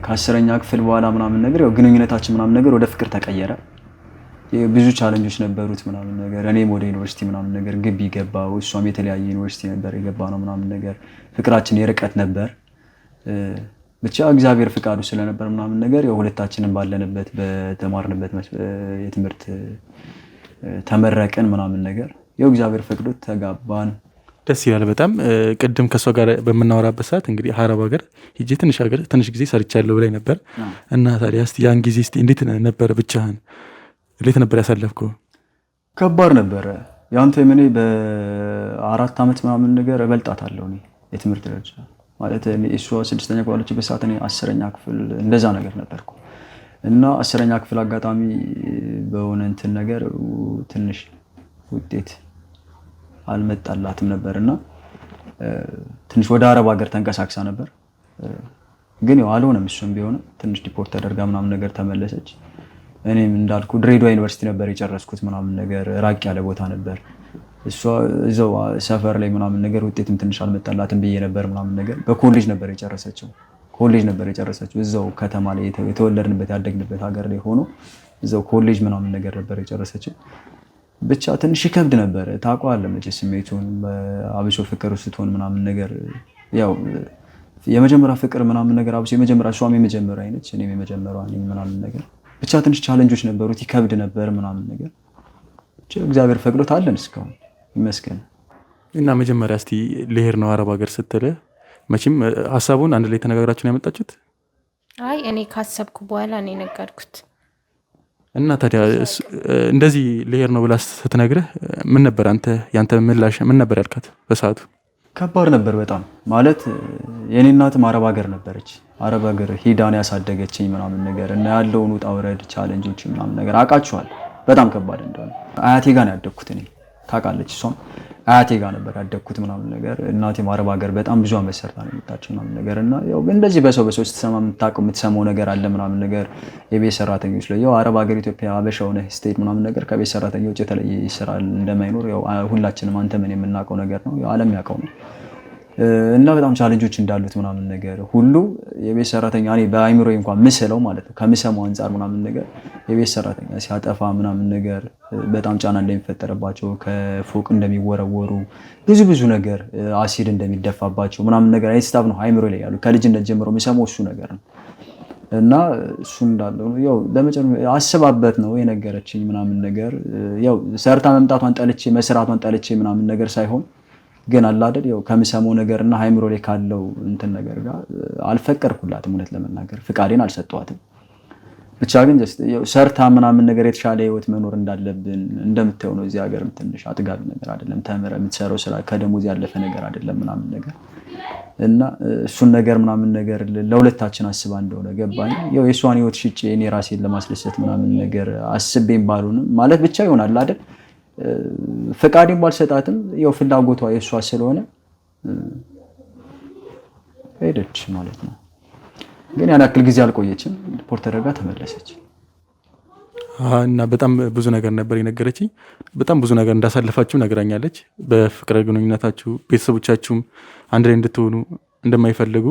ከ10ኛ ክፍል በኋላ ምናምን ነገር ያው ግንኙነታችን ምናምን ነገር ወደ ፍቅር ተቀየረ። ብዙ ቻሌንጆች ነበሩት ምናምን ነገር። እኔም ወደ ዩኒቨርሲቲ ምናምን ነገር ግቢ ገባው፣ እሷም የተለያየ ዩኒቨርሲቲ ነበር የገባነው ምናምን ነገር። ፍቅራችን የርቀት ነበር። ብቻ እግዚአብሔር ፍቃዱ ስለነበር ምናምን ነገር ያው ሁለታችንን ባለንበት በተማርንበት የትምህርት ተመረቅን ምናምን ነገር። ያው እግዚአብሔር ፈቅዶት ተጋባን። ደስ ይላል በጣም። ቅድም ከእሷ ጋር በምናወራበት ሰዓት እንግዲህ አረብ ሀገር ሂጄ ትንሽ ጊዜ ሰርቻለሁ ብላኝ ነበር እና ታዲያ እስኪ ያን ጊዜ እስኪ እንዴት ነበረ? ብቻህን እንዴት ነበር ያሳለፍከው? ከባድ ነበረ። ያንተ እኔ በ4 ዓመት ምናምን ነገር እበልጣታለሁ እኔ የትምህርት ደረጃ ማለት እሷ 6ኛ ክፍል ባለችበት ሰዓት እኔ 10ኛ ክፍል እንደዛ ነገር ነበርኩ እና 10ኛ ክፍል አጋጣሚ በሆነ እንትን ነገር ትንሽ ውጤት አልመጣላትም ነበርና ትንሽ ወደ አረብ ሀገር ተንቀሳቅሳ ነበር። ግን ያው አልሆነም። እሱም ቢሆን ትንሽ ዲፖርት ተደርጋ ምናምን ነገር ተመለሰች። እኔም እንዳልኩ ድሬዳዋ ዩኒቨርሲቲ ነበር የጨረስኩት ምናምን ነገር ራቅ ያለ ቦታ ነበር። እሷ እዛው ሰፈር ላይ ምናምን ነገር ውጤትም ትንሽ አልመጣላትም ብዬ ነበር ምናምን ነገር በኮሌጅ ነበር የጨረሰችው። እዛው ከተማ ላይ የተወለድንበት ያደግንበት ሀገር ላይ ሆኖ እዛው ኮሌጅ ምናምን ነገር ነበር የጨረሰችው። ብቻ ትንሽ ይከብድ ነበር። ታውቀዋለህ መቼስ ስሜቱን አብሶ ፍቅር ስትሆን ምናምን ነገር ያው የመጀመሪያ ፍቅር ምናምን ነገር አብሶ የመጀመሪያ እሷም የመጀመሪያ አይነች እኔም የመጀመሪያ ነኝ ምናምን ነገር ብቻ ትንሽ ቻሌንጆች ነበሩት። ይከብድ ነበር ምናምን ነገር ብቻ እግዚአብሔር ፈቅዶት አለን እስካሁን ይመስገን። እና መጀመሪያ እስቲ ልሄድ ነው አረብ ሀገር ስትል መቼም ሀሳቡን አንድ ላይ ተነጋግራችሁ ነው ያመጣችሁት? አይ እኔ ካሰብኩ በኋላ እኔ ነገርኩት። እና ታዲያ እንደዚህ ልሄድ ነው ብላ ስትነግርህ ምን ነበር ያንተ ምላሽ ምን ነበር ያልካት በሰዓቱ? ከባድ ነበር በጣም ማለት የኔ እናትም አረብ ሀገር ነበረች። አረብ ሀገር ሂዳን ያሳደገችኝ ምናምን ነገር እና ያለውን ውጣ ውረድ ቻሌንጆች ምናምን ነገር አውቃቸዋል። በጣም ከባድ እንደሆነ አያቴ ጋር ነው ያደግኩት እኔ ታውቃለች። እሷም አያቴ ጋር ነበር ያደግኩት ምናምን ነገር። እናቴም አረብ ሀገር በጣም ብዙ ዓመት ሰርታ ነው የመጣችው ምናምን ነገር እና ያው እንደዚህ በሰው ስትሰማ የምትሰማው ነገር አለ ምናምን ነገር የቤት ሰራተኞች ላይ ያው አረብ ሀገር ኢትዮጵያ አበሻው ነህ ስቴት ምናምን ነገር ከቤት ሰራተኞች የተለየ ስራ እንደማይኖር ያው ሁላችንም አንተ ምን የምናውቀው ነገር ነው ያው ዓለም ያውቀው ነው እና በጣም ቻሌንጆች እንዳሉት ምናምን ነገር ሁሉ የቤት ሰራተኛ እኔ በአይምሮዬ እንኳን ምስለው ማለት ነው ከምሰማው አንፃር ምናምን ነገር የቤት ሰራተኛ ሲያጠፋ ምናምን ነገር በጣም ጫና እንደሚፈጠርባቸው ከፎቅ እንደሚወረወሩ ብዙ ነገር አሲድ እንደሚደፋባቸው ምናምን ነገር አይስታብ ነው አይምሮዬ ላይ ያሉ ከልጅነት ጀምሮ የምሰማው እሱ ነገር ነው እና እሱ እንዳለው ያው በመጨረሻ አስባበት ነው የነገረችኝ ምናምን ነገር ያው ሰርታ መምጣቷን ጠልቼ መስራቷን ጠልቼ ምናምን ነገር ሳይሆን ግን አላደል ያው ከምሰማው ነገርና ሃይምሮ ላይ ካለው እንትን ነገር ጋር አልፈቀድኩላትም። እውነት ለመናገር ፍቃዴን አልሰጠዋትም። ብቻ ግን ያው ሰርታ ምናምን ነገር የተሻለ ህይወት መኖር እንዳለብን እንደምታየው ነው። እዚህ ሀገርም ትንሽ አጥጋቢ ነገር አይደለም። ተምረህ የምትሰራው ስራ ከደሞዝ ያለፈ ነገር አይደለም ምናምን ነገር እና እሱን ነገር ምናምን ነገር ለሁለታችን አስባ እንደሆነ ገባኝ። ያው የሷን ህይወት ሽጬ እኔ ራሴን ለማስደሰት ምናምን ነገር አስቤም ባሉንም ማለት ብቻ ይሆናል አይደል ፈቃዴን ባልሰጣትም ያው ፍላጎቷ የሷ ስለሆነ ሄደች ማለት ነው። ግን ያን ያክል ጊዜ አልቆየችም። ሪፖርት ተደርጋ ተመለሰች። እና በጣም ብዙ ነገር ነበር የነገረችኝ። በጣም ብዙ ነገር እንዳሳለፋችሁ ነግራኛለች። በፍቅር ግንኙነታችሁ ቤተሰቦቻችሁም አንድ ላይ እንድትሆኑ እንደማይፈልጉ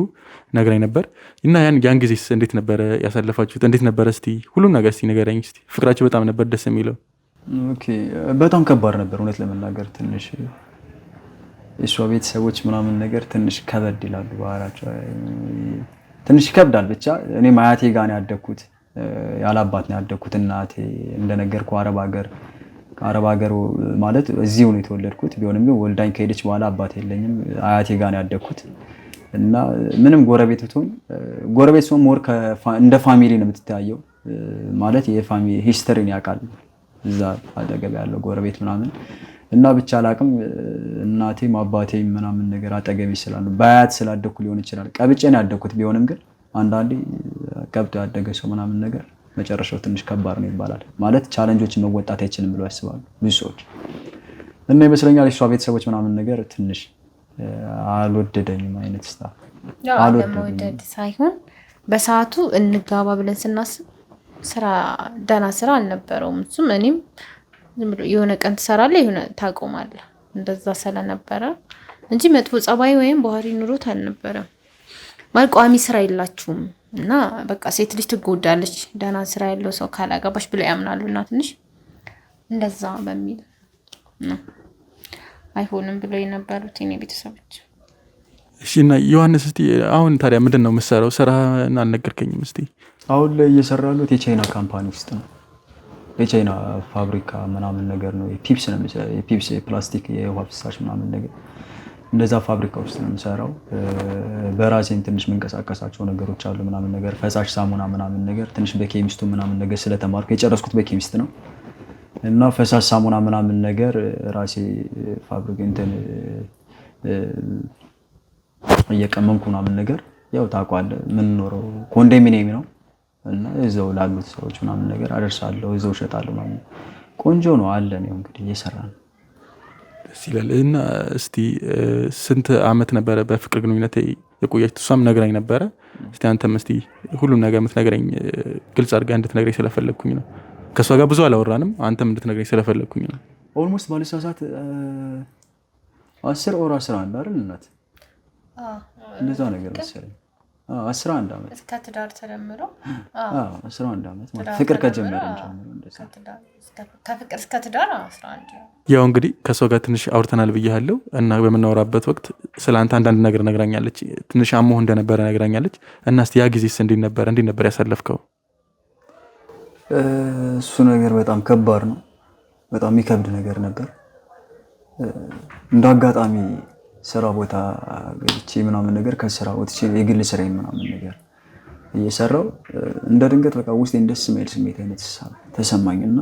ነግራኝ ነበር። እና ያን ጊዜስ እንዴት ነበረ ያሳለፋችሁት? እንዴት ነበረ? እስቲ ሁሉም ነገር እስቲ ንገረኝ። እስቲ ፍቅራችሁ በጣም ነበር ደስ የሚለው። ኦኬ በጣም ከባድ ነበር እውነት ለመናገር ትንሽ የሷ ቤተሰቦች ምናምን ነገር ትንሽ ከበድ ይላሉ። ባህራቸው ትንሽ ይከብዳል። ብቻ እኔም አያቴ ጋር ነው ያደግኩት። ያለ አባት ነው ያደግኩት። እናቴ እንደነገርኩ አረብ ሀገር ማለት እዚሁ ነው የተወለድኩት። ቢሆንም ግን ወልዳኝ ከሄደች በኋላ አባት የለኝም። አያቴ ጋር ነው ያደግኩት እና ምንም ጎረቤት ብትሆን ጎረቤት ሲሆን ሞር እንደ ፋሚሊ ነው የምትታየው። ማለት የፋሚሊ ሂስትሪን ያውቃል እዛ አጠገብ ያለው ጎረቤት ምናምን እና ብቻ አላቅም እናቴም አባቴም ምናምን ነገር አጠገቤ ስላሉ በአያት ስላደኩ ሊሆን ይችላል። ቀብጬ ነው ያደኩት። ቢሆንም ግን አንዳንዴ ቀብጦ ያደገ ሰው ምናምን ነገር መጨረሻው ትንሽ ከባድ ነው ይባላል። ማለት ቻሌንጆችን መወጣት አይችልም ብለው ያስባሉ ብዙ ሰዎች እና ይመስለኛል የሷ ቤተሰቦች ምናምን ነገር ትንሽ አልወደደኝም አይነት ስታፍ አልወደድ ሳይሆን በሰዓቱ እንጋባ ብለን ስናስብ ስራ ደህና ስራ አልነበረውም። እሱም እኔም ዝም ብሎ የሆነ ቀን ትሰራለህ የሆነ ታቆማለህ እንደዛ ስለነበረ እንጂ መጥፎ ጸባይ ወይም ባህሪ ኑሮት አልነበረም። ማለት ቋሚ ስራ የላችሁም እና በቃ ሴት ልጅ ትጎዳለች ደህና ስራ ያለው ሰው ካላገባሽ ብለው ያምናሉና ትንሽ እንደዛ በሚል ነው አይሆንም ብለው የነበሩት የኔ ቤተሰቦች። እሺ እና ዮሐንስ እስቲ አሁን ታዲያ ምንድነው የምትሰራው? ስራህን አልነገርከኝም እስቲ። አሁን ላይ እየሰራሁት የቻይና ካምፓኒ ውስጥ ነው። የቻይና ፋብሪካ ምናምን ነገር ነው። የፒፕስ ነው የሚሰራው። የፒፕስ ፕላስቲክ የውሃ ፍሳሽ ምናምን ነገር እንደዛ ፋብሪካ ውስጥ ነው የምሰራው። በራሴን ትንሽ መንቀሳቀሳቸው ነገሮች አሉ ምናምን ነገር ፈሳሽ ሳሙና ምናምን ነገር ትንሽ በኬሚስቱ ምናምን ነገር ስለተማርኩ የጨረስኩት በኬሚስት ነው እና ፈሳሽ ሳሙና ምናምን ነገር ራሴ ፋብሪካ እንትን እየቀመምኩ ምናምን ነገር ያው ታውቃለህ የምንኖረው ኮንዶሚኒየም ነው እና እዛው ላሉት ሰዎች ምናምን ነገር አደርሳለሁ እዛው እሸጣለሁ ምናምን ቆንጆ ነው አለ ነው እንግዲህ እየሰራን ደስ ይላል። እና እስቲ ስንት አመት ነበረ በፍቅር ግንኙነት የቆያችሁት? እሷም ነግራኝ ነበረ። እስቲ አንተም እስቲ ሁሉም ነገር የምትነግረኝ ግልጽ አድርገህ እንድትነግረኝ ስለፈለግኩኝ ነው። ከእሷ ጋር ብዙ አላወራንም፣ አንተም እንድትነግረኝ ስለፈለግኩኝ ነው። ኦልሞስት ባለሳሳት 10 ኦር 11 አይደል እናት? እንደዛ ነገር መሰለኝ 11 አመት እስከ ትዳር ተደምሮ 11 አመት ማለት ፍቅር ከጀመረን ጀምሮ እንደዛ ከፍቅር እስከ ትዳር 11 ያው እንግዲህ ከሷ ጋር ትንሽ አውርተናል ብያለሁ እና በመናወራበት ወቅት ስለአንተ አንዳንድ ነገር ነግራኛለች። ትንሽ አሞህ እንደነበረ ነግራኛለች እና እስቲ ያ ጊዜስ እንዴት ነበር ያሳለፍከው? እሱ ነገር በጣም ከባድ ነው። በጣም የሚከብድ ነገር ነበር። እንደ አጋጣሚ ስራ ቦታ ገብቼ ምናምን ነገር ከስራ ወጥቼ የግል ስራዬን ምናምን ነገር እየሰራው እንደ ድንገት በቃ ውስጤን ደስ የሚል ስሜት አይነት ተሰማኝና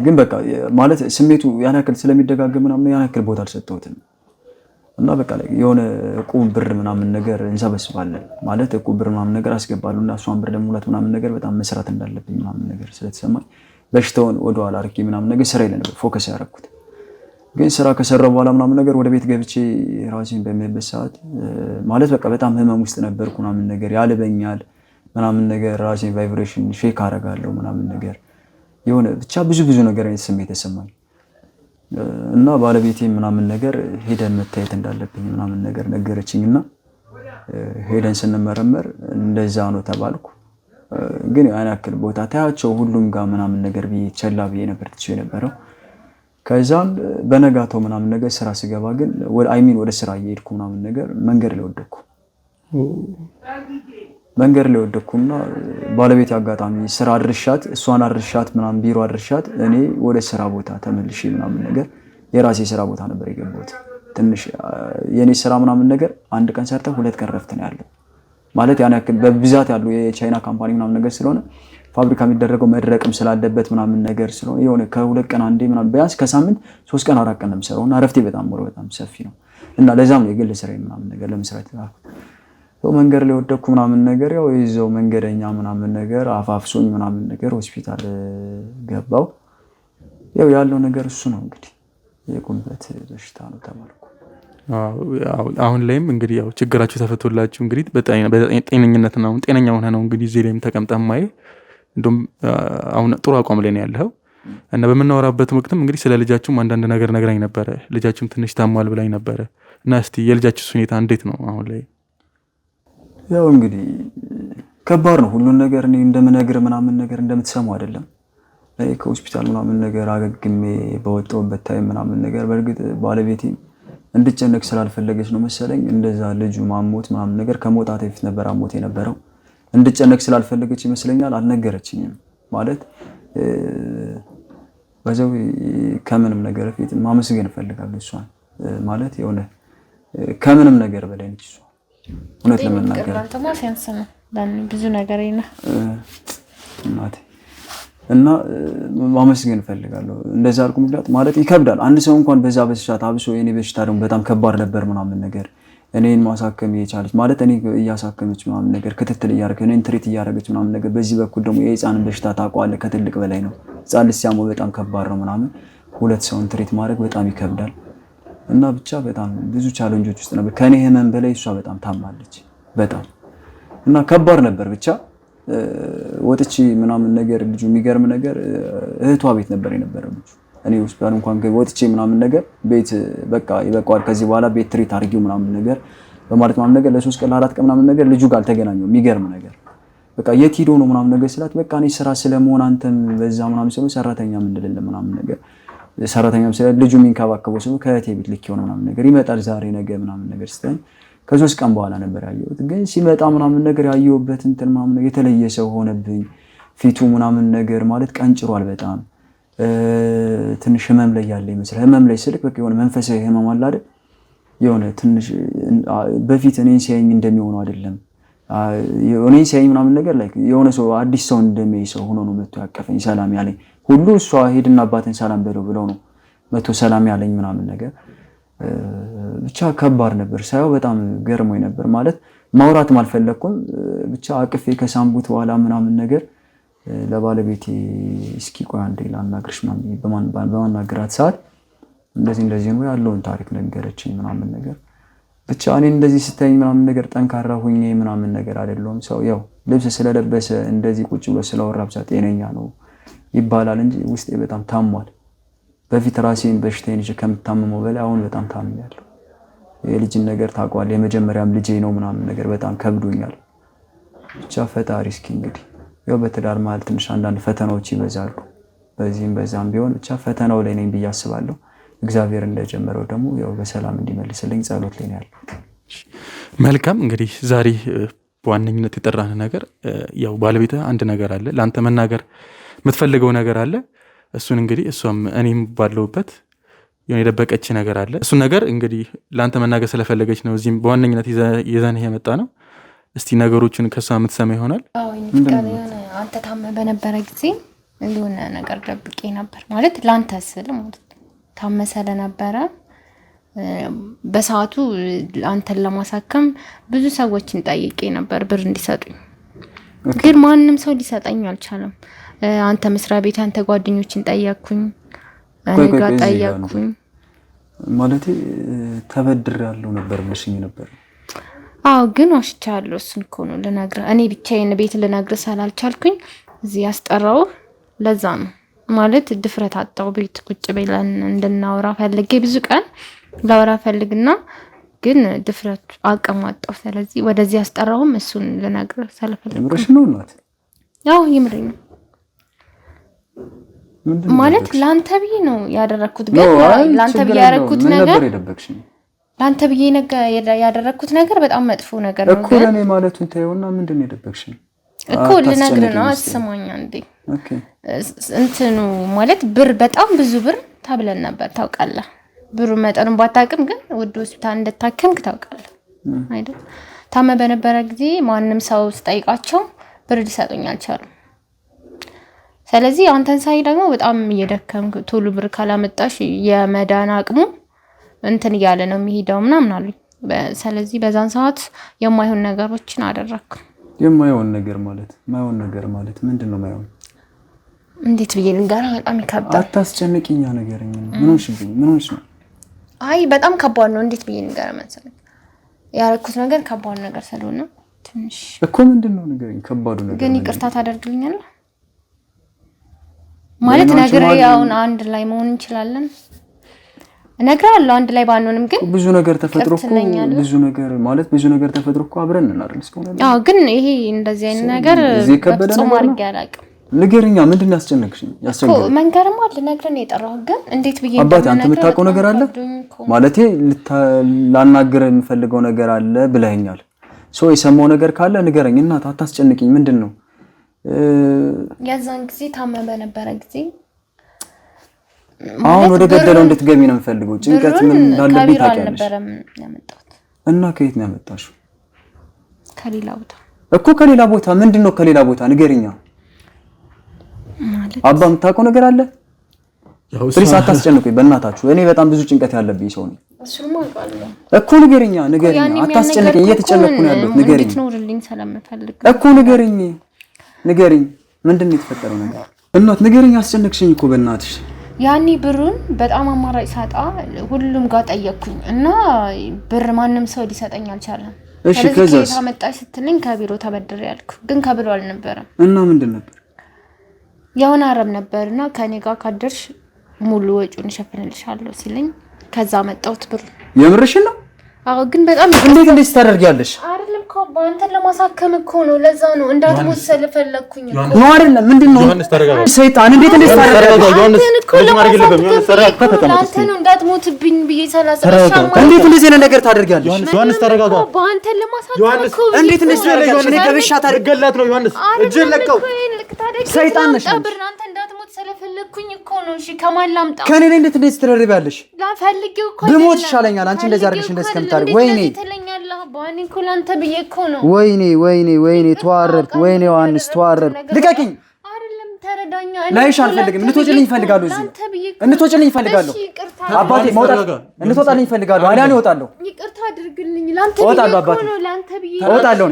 ግን በቃ ማለት ስሜቱ ያን ያክል ስለሚደጋገም ምናምን ያን ያክል ቦታ አልሰጠሁትም እና በቃ ላይ የሆነ እቁብ ብር ምናምን ነገር እንሰበስባለን ማለት እቁብ ብር ምናምን ነገር አስገባለሁ እና እሷን ብር ለመሙላት ምናምን ነገር በጣም መስራት እንዳለብኝ ምናምን ነገር ስለተሰማኝ በሽታውን ወደኋላ አርቄ ምናምን ነገር ስራ ላይ ነበር ፎከስ ያደረኩት። ግን ስራ ከሰራው በኋላ ምናምን ነገር ወደ ቤት ገብቼ ራሴን በሚያበስ ሰዓት ማለት በቃ በጣም ህመም ውስጥ ነበርኩ ምናምን ነገር ያልበኛል ምናምን ነገር ራሴን ቫይብሬሽን ሼክ አደርጋለሁ ምናምን ነገር የሆነ ብቻ ብዙ ነገር አይነት ስሜት ተሰማኝ እና ባለቤቴ ምናምን ነገር ሄደን መታየት እንዳለብኝ ምናምን ነገር ነገረችኝና ሄደን ስንመረመር እንደዛ ነው ተባልኩ። ግን ያን ያክል ቦታ ታያቸው ሁሉም ጋር ምናምን ነገር ቸላ ብዬ ነበር ትቼው የነበረው። ከዛን በነጋታው ምናምን ነገር ስራ ስገባ ግን ወደ ስራ እየሄድኩ ምናምን ነገር መንገድ ላይ ወደኩና ባለቤት አጋጣሚ ስራ አድርሻት እሷን አድርሻት ምናምን ቢሮ አድርሻት እኔ ወደ ስራ ቦታ ተመልሼ ምናምን ነገር የራሴ ስራ ቦታ ነበር የገባሁት። ትንሽ የኔ ስራ ምናምን ነገር አንድ ቀን ሰርተህ 2 ቀን ረፍት ነው ያለው ማለት ያን ያክል በብዛት ያለው የቻይና ካምፓኒ ምናምን ነገር ስለሆነ ፋብሪካ የሚደረገው መድረቅም ስላለበት ምናምን ነገር ስለሆነ የሆነ ከ2 ቀን አንዴ ምናምን ቢያንስ ከሳምንት 3 ቀን 4 ቀን ነው የምሰራውና ረፍቴ በጣም ሰፊ ነው እና ለዛም ነው የግል ስራዬ ምናምን ነገር ለመስራት ያልኩት። መንገድ ላይ ወደኩ ምናምን ነገር ያው ይዘው መንገደኛ ምናምን ነገር አፋፍሶኝ ምናምን ነገር ሆስፒታል ገባው። ያው ያለው ነገር እሱ ነው እንግዲህ የጉበት በሽታ ነው ተባልኩ። አሁን ላይም እንግዲህ ያው ችግራችሁ ተፈቶላችሁ እንግዲህ በጤነኝነት ነው ጤነኛ ሆነ ነው እንግዲህ እዚህ ላይም ተቀምጠህ ማይ እንደውም አሁን ጥሩ አቋም ላይ ነው ያለው እና በመናወራበት ወቅትም እንግዲህ ስለ ልጃችሁም አንዳንድ ነገር ነግራኝ ነበረ። ልጃችሁም ትንሽ ታሟል ብላኝ ነበረ እና እስቲ የልጃችሁስ ሁኔታ እንዴት ነው አሁን ላይ? ያው እንግዲህ ከባድ ነው ሁሉን ነገር እኔ እንደምነግር ምናምን ነገር እንደምትሰማው አይደለም። ከሆስፒታል ምናምን ነገር አገግሜ በወጣሁበት ታይም ምናምን ነገር በእርግጥ ባለቤቴ እንድጨነቅ ስላልፈለገች ነው መሰለኝ እንደዛ ልጁ ማሞት ምናምን ነገር ከመውጣት በፊት ነበር አሞት የነበረው። እንድጨነቅ ስላልፈለገች ይመስለኛል አልነገረችኝም። ማለት በዛው ከምንም ነገር በፊት ማመስገን እፈልጋለሁ እሷን። ማለት የሆነ ከምንም ነገር በላይ ነች እሷ እውነት ለመናገር አንተማ ሲያንስ ነው ብዙ ነገር ይና እናቴ እና ማመስገን እፈልጋለሁ እንደዛ አልኩ። ምክንያት ማለት ይከብዳል አንድ ሰው እንኳን በዛ በሽታ አብሶ የኔ በሽታ ደግሞ በጣም ከባድ ነበር ምናምን ነገር እኔን ማሳከም የቻለች ማለት እኔ እያሳከመች ምናምን ነገር ክትትል እያደረገች እኔን ትሪት እያደረገች ምናምን ነገር በዚህ በኩል ደግሞ የህፃንን በሽታ ታውቀዋለህ ከትልቅ በላይ ነው። ህፃን ልጅ ሲያመው በጣም ከባድ ነው ምናምን 2 ሰውን ትሪት ማድረግ በጣም ይከብዳል እና ብቻ በጣም ብዙ ቻሌንጆች ውስጥ ነበር። ከኔ ህመም በላይ እሷ በጣም ታማለች በጣም እና ከባድ ነበር። ብቻ ወጥቼ ምናምን ነገር ልጁ የሚገርም ነገር እህቷ ቤት ነበር የነበረው ልጁ እኔ ሆስፒታል እንኳን ወጥቼ ምናምን ነገር ቤት በቃ ይበቃዋል ከዚህ በኋላ ቤት ትሪት አድርጊው ምናምን ነገር በማለት ምናምን ነገር ለ3 ቀን ለ4 ቀን ምናምን ነገር ልጁ ጋር አልተገናኘው። የሚገርም ነገር በቃ የት ሄዶ ነው ምናምን ነገር ስላት በቃ እኔ ስራ ስለመሆን አንተም በዛ ምናምን ስለሆነ ሰራተኛ ምንድልል ምናምን ነገር ሰራተኛም ስለ ልጁ የሚንከባከበው ሰው ከእህቴ ቤት ልክ ይሆን ምናምን ነገር ይመጣል ዛሬ ነገ ምናምን ነገር ስትለኝ ከ3 ቀን በኋላ ነበር ያየሁት። ግን ሲመጣ ምናምን ነገር ያየሁበት እንትን ምናምን የተለየ ሰው ሆነብኝ። ፊቱ ምናምን ነገር ማለት ቀንጭሯል በጣም ትንሽ ህመም ላይ ያለ ይመስላል። ህመም ላይ ስልክ በቃ የሆነ መንፈሳዊ ህመም አለ አይደል የሆነ ትንሽ በፊት እኔን ሲያየኝ እንደሚሆነው አይደለም። እኔን ሲያየኝ ምናምን ነገር ላይ የሆነ ሰው አዲስ ሰው እንደሚያይ ሰው ሆኖ ነው መጥቶ ያቀፈኝ ሰላም ያለኝ ሁሉ እሷ ሄድና አባትን ሰላም ብለው ነው መጥቶ ሰላም ያለኝ ምናምን ነገር ብቻ ከባድ ነበር። ሳይው በጣም ገርሞኝ ነበር ማለት ማውራትም አልፈለኩም። ብቻ አቅፌ ከሳምቡት በኋላ ምናምን ነገር ለባለቤቴ እስኪ ቆይ አንዴ ላናግርሽ ምናምን በማናገራት ሰዓት እንደዚህ ነው ያለውን ታሪክ ነገረችኝ ምናምን ነገር ብቻ እኔ እንደዚህ ስታይኝ ምናምን ነገር ጠንካራ ሆኜ ምናምን ነገር አይደለም። ሰው ያው ልብስ ስለለበሰ እንደዚህ ቁጭ ብሎ ስለወራ ብቻ ጤነኛ ነው ይባላል እንጂ ውስጤ በጣም ታሟል። በፊት ራሴን በሽታዬን ከምታመመው በላይ አሁን በጣም ታምሜያለሁ። የልጅን ነገር ታውቀዋለህ፣ የመጀመሪያም ልጄ ነው ምናምን ነገር በጣም ከብዶኛል። ብቻ ፈጣሪ እስኪ እንግዲህ ያው በትዳር ማለት ትንሽ አንዳንድ ፈተናዎች ይበዛሉ። በዚህም በዛም ቢሆን ብቻ ፈተናው ላይ ነኝ ብዬ አስባለሁ። እግዚአብሔር እንደጀመረው ደግሞ ያው በሰላም እንዲመልስልኝ ጸሎት ላይ ነው ያለው። መልካም እንግዲህ ዛሬ በዋነኝነት የጠራን ነገር ያው ባለቤት አንድ ነገር አለ ለአንተ መናገር የምትፈልገው ነገር አለ። እሱን እንግዲህ እሷም እኔም ባለውበት የደበቀች ነገር አለ። እሱን ነገር እንግዲህ ለአንተ መናገር ስለፈለገች ነው እዚህም በዋነኝነት ይዘንህ የመጣ ነው። እስቲ ነገሮችን ከሷ የምትሰማ ይሆናል። አንተ ታመ በነበረ ጊዜ የሆነ ነገር ደብቄ ነበር ማለት ለአንተ ስል ማለት ታመ ስለነበረ በሰዓቱ አንተን ለማሳከም ብዙ ሰዎችን ጠይቄ ነበር ብር እንዲሰጡኝ፣ ግን ማንም ሰው ሊሰጠኝ አልቻለም። አንተ መስሪያ ቤት አንተ ጓደኞችን ጠየቅኩኝ፣ እኔ ጋር ጠየቅኩኝ። ማለቴ ተበድሬያለሁ ነበር ብለሽኝ ነበር። አዎ ግን ዋሽቻለሁ። እሱን እኮ ነው ልነግርህ። እኔ ብቻዬን ቤት ልነግርህ ስላልቻልኩኝ እዚህ ያስጠራው ለዛ ነው ማለት ድፍረት አጣው። ቤት ቁጭ ብለን እንድናወራ ፈልጌ ብዙ ቀን ላወራ ፈልግና ግን ድፍረት አቀማጣው። ስለዚህ ወደዚህ ያስጠራውም እሱን ልነግርህ ስለፈለኩ ነው። እናት ያው ይምረኝ ማለት ላንተ ብዬ ነው ያደረኩት። ግን ላንተ ብዬ ያደረኩት ነገር ላንተ ብዬ ያደረኩት ነገር በጣም መጥፎ ነገር ነው። እኮ ለኔ ማለቱን ታየውና ምንድነው የደበቅሽኝ እኮ ልነግርህ ነው። አስማኛ እንዴ እንትኑ ማለት ብር በጣም ብዙ ብር ታብለን ነበር ታውቃለህ። ብሩ መጠኑን ባታውቅም ግን ወደ ሆስፒታል እንደታከምክ ታውቃለህ አይደል? ታመ በነበረ ጊዜ ማንም ሰው ስጠይቃቸው ብር ሊሰጡኝ አልቻሉም። ስለዚህ አንተን ሳይ ደግሞ በጣም እየደከምክ ቶሎ ብር ካላመጣሽ የመዳን አቅሙ እንትን እያለ ነው የሚሄደው ምናምን አሉኝ። ስለዚህ በዛን ሰዓት የማይሆን ነገሮችን አደረኩ። የማይሆን ነገር ማለት ምንድነው የማይሆን? እንዴት ብዬ ልንገርህ? በጣም ይከብዳል። አታስጨንቂኛ ነገርኝ። ምን ሆንሽ ነው? አይ በጣም ከባድ ነው። እንዴት ብዬ ልንገርህ መሰለኝ ያረኩት ነገር ከባድ ነገር ስለሆነ ትንሽ እኮ ምንድነው ነገርኝ? ከባዱ ነገር ግን ይቅርታ ታደርግልኛለህ ማለት ነገር ያው አንድ ላይ መሆን እንችላለን እነግራለሁ። አንድ ላይ ባንሆንም ግን ብዙ ነገር ተፈጥሮ ብዙ ነገር ተፈጥሮ እኮ አብረን እናደርግ እስከሆነ አዎ። ግን ይሄ እንደዚህ አይነት ነገር በፍጹም አድርጌ አላውቅም። ንገረኛ፣ ምንድነው ያስጨነቅሽኝ? መንገርም አለ ነግረን የጠራው ግን እንዴት ብዬ አባቴ አንተ የምታውቀው ነገር አለ ማለቴ ላናገር የምፈልገው ነገር አለ ብለኸኛል። የሰማው ነገር ካለ ንገረኝ። እናት አታስጨንቅኝ። ምንድነው? ያዛን ጊዜ ታመ በነበረ ጊዜ አሁን ወደ ገደለው እንድትገቢ ነው የምፈልገው። ጭንቀት ምን እንዳለብኝ ታውቂያለሽ። እና ከየት ነው ያመጣሽው? ከሌላ ቦታ እኮ ከሌላ ቦታ ምንድነው? ከሌላ ቦታ ንገሪኛ። ማለት አባ የምታውቀው ነገር አለ? ፕሊስ አታስጨንቁኝ በእናታችሁ። እኔ በጣም ብዙ ጭንቀት ያለብኝ ሰው ነኝ። እሱማ አውቃለሁ እኮ ንገሪኛ። አታስጨንቅኝ። እየተጨነቅኩ ነው ያለሁት። ንገሪኝ እኮ ንገሪኝ። ምንድነው የተፈጠረው ነገር? እናት ንገሪኝ። አስጨነቅሽኝ እኮ በእናትሽ። ያኔ ብሩን በጣም አማራጭ ሳጣ ሁሉም ጋር ጠየቅኩኝ እና ብር ማንም ሰው ሊሰጠኝ አልቻለም። እሺ ከዛስ? ታመጣሽ ስትልኝ ከቢሮ ተበድሬ ያልኩ ግን ከብሎ አልነበረም። እና ምንድን ነበር? ያውን አረብ ነበርና ከኔ ጋር ካደርሽ ሙሉ ወጪውን እሸፍንልሻለሁ ሲለኝ ከዛ መጣሁት ብሩ። የምርሽን ነው? አዎ። ግን በጣም እንዴት ታደርጊያለሽ? አይደለም እኮ አንተን ለማሳከም እኮ ነው። ለዛ ነው እንዳትሞት ስለፈለኩኝ እኮ ነው። አይደለም ምንድነው? ሰይጣን እንዴት ታደርጊያለሽ? ዮሐንስ አንተ ነው እንዳትሞትብኝ ብዬ ሰላሰራሽ። እንዴት እንደዚህ ነገር ታደርጊያለሽ? ዮሐንስ ተረጋጋ። አንተን ለማሳከም እኮ እንዴት እንደዚህ ታደርጊያለሽ? እኔ ገብሻ ታደርገላት ነው። ዮሐንስ እጅ ለቀው። ሰይጣን ነሽ። አንተ እንዳትሞት ስለፈለኩ ስላሰብኩኝ እኮ ነው። እሺ ከማን ላምጣ? ከኔ ላይ እንዴት ትደርቢያለሽ? ላፈልጊው እኮ ብሞት ይሻለኛል አንቺ እንደዚህ አድርገሽ እንደዚህ ከምታደርጊ። ወይኔ ትለኛለህ ባኒ እኮ ላንተ ብዬ እኮ ነው። ወይኔ ተዋረድኩ። ወይኔ ዮሐንስ ተዋረድኩ። ልቀቂኝ። አይደለም ተረዳኛ። ላይሽ አልፈልግም። እንድትወጪልኝ እፈልጋለሁ። እዚህ እንድትወጪልኝ እፈልጋለሁ። አባቴ መውጣት እንድትወጣልኝ እፈልጋለሁ። አዳን እወጣለሁ። ይቅርታ አድርግልኝ። ላንተ ብዬ ነው። ላንተ ብዬ እወጣለሁ።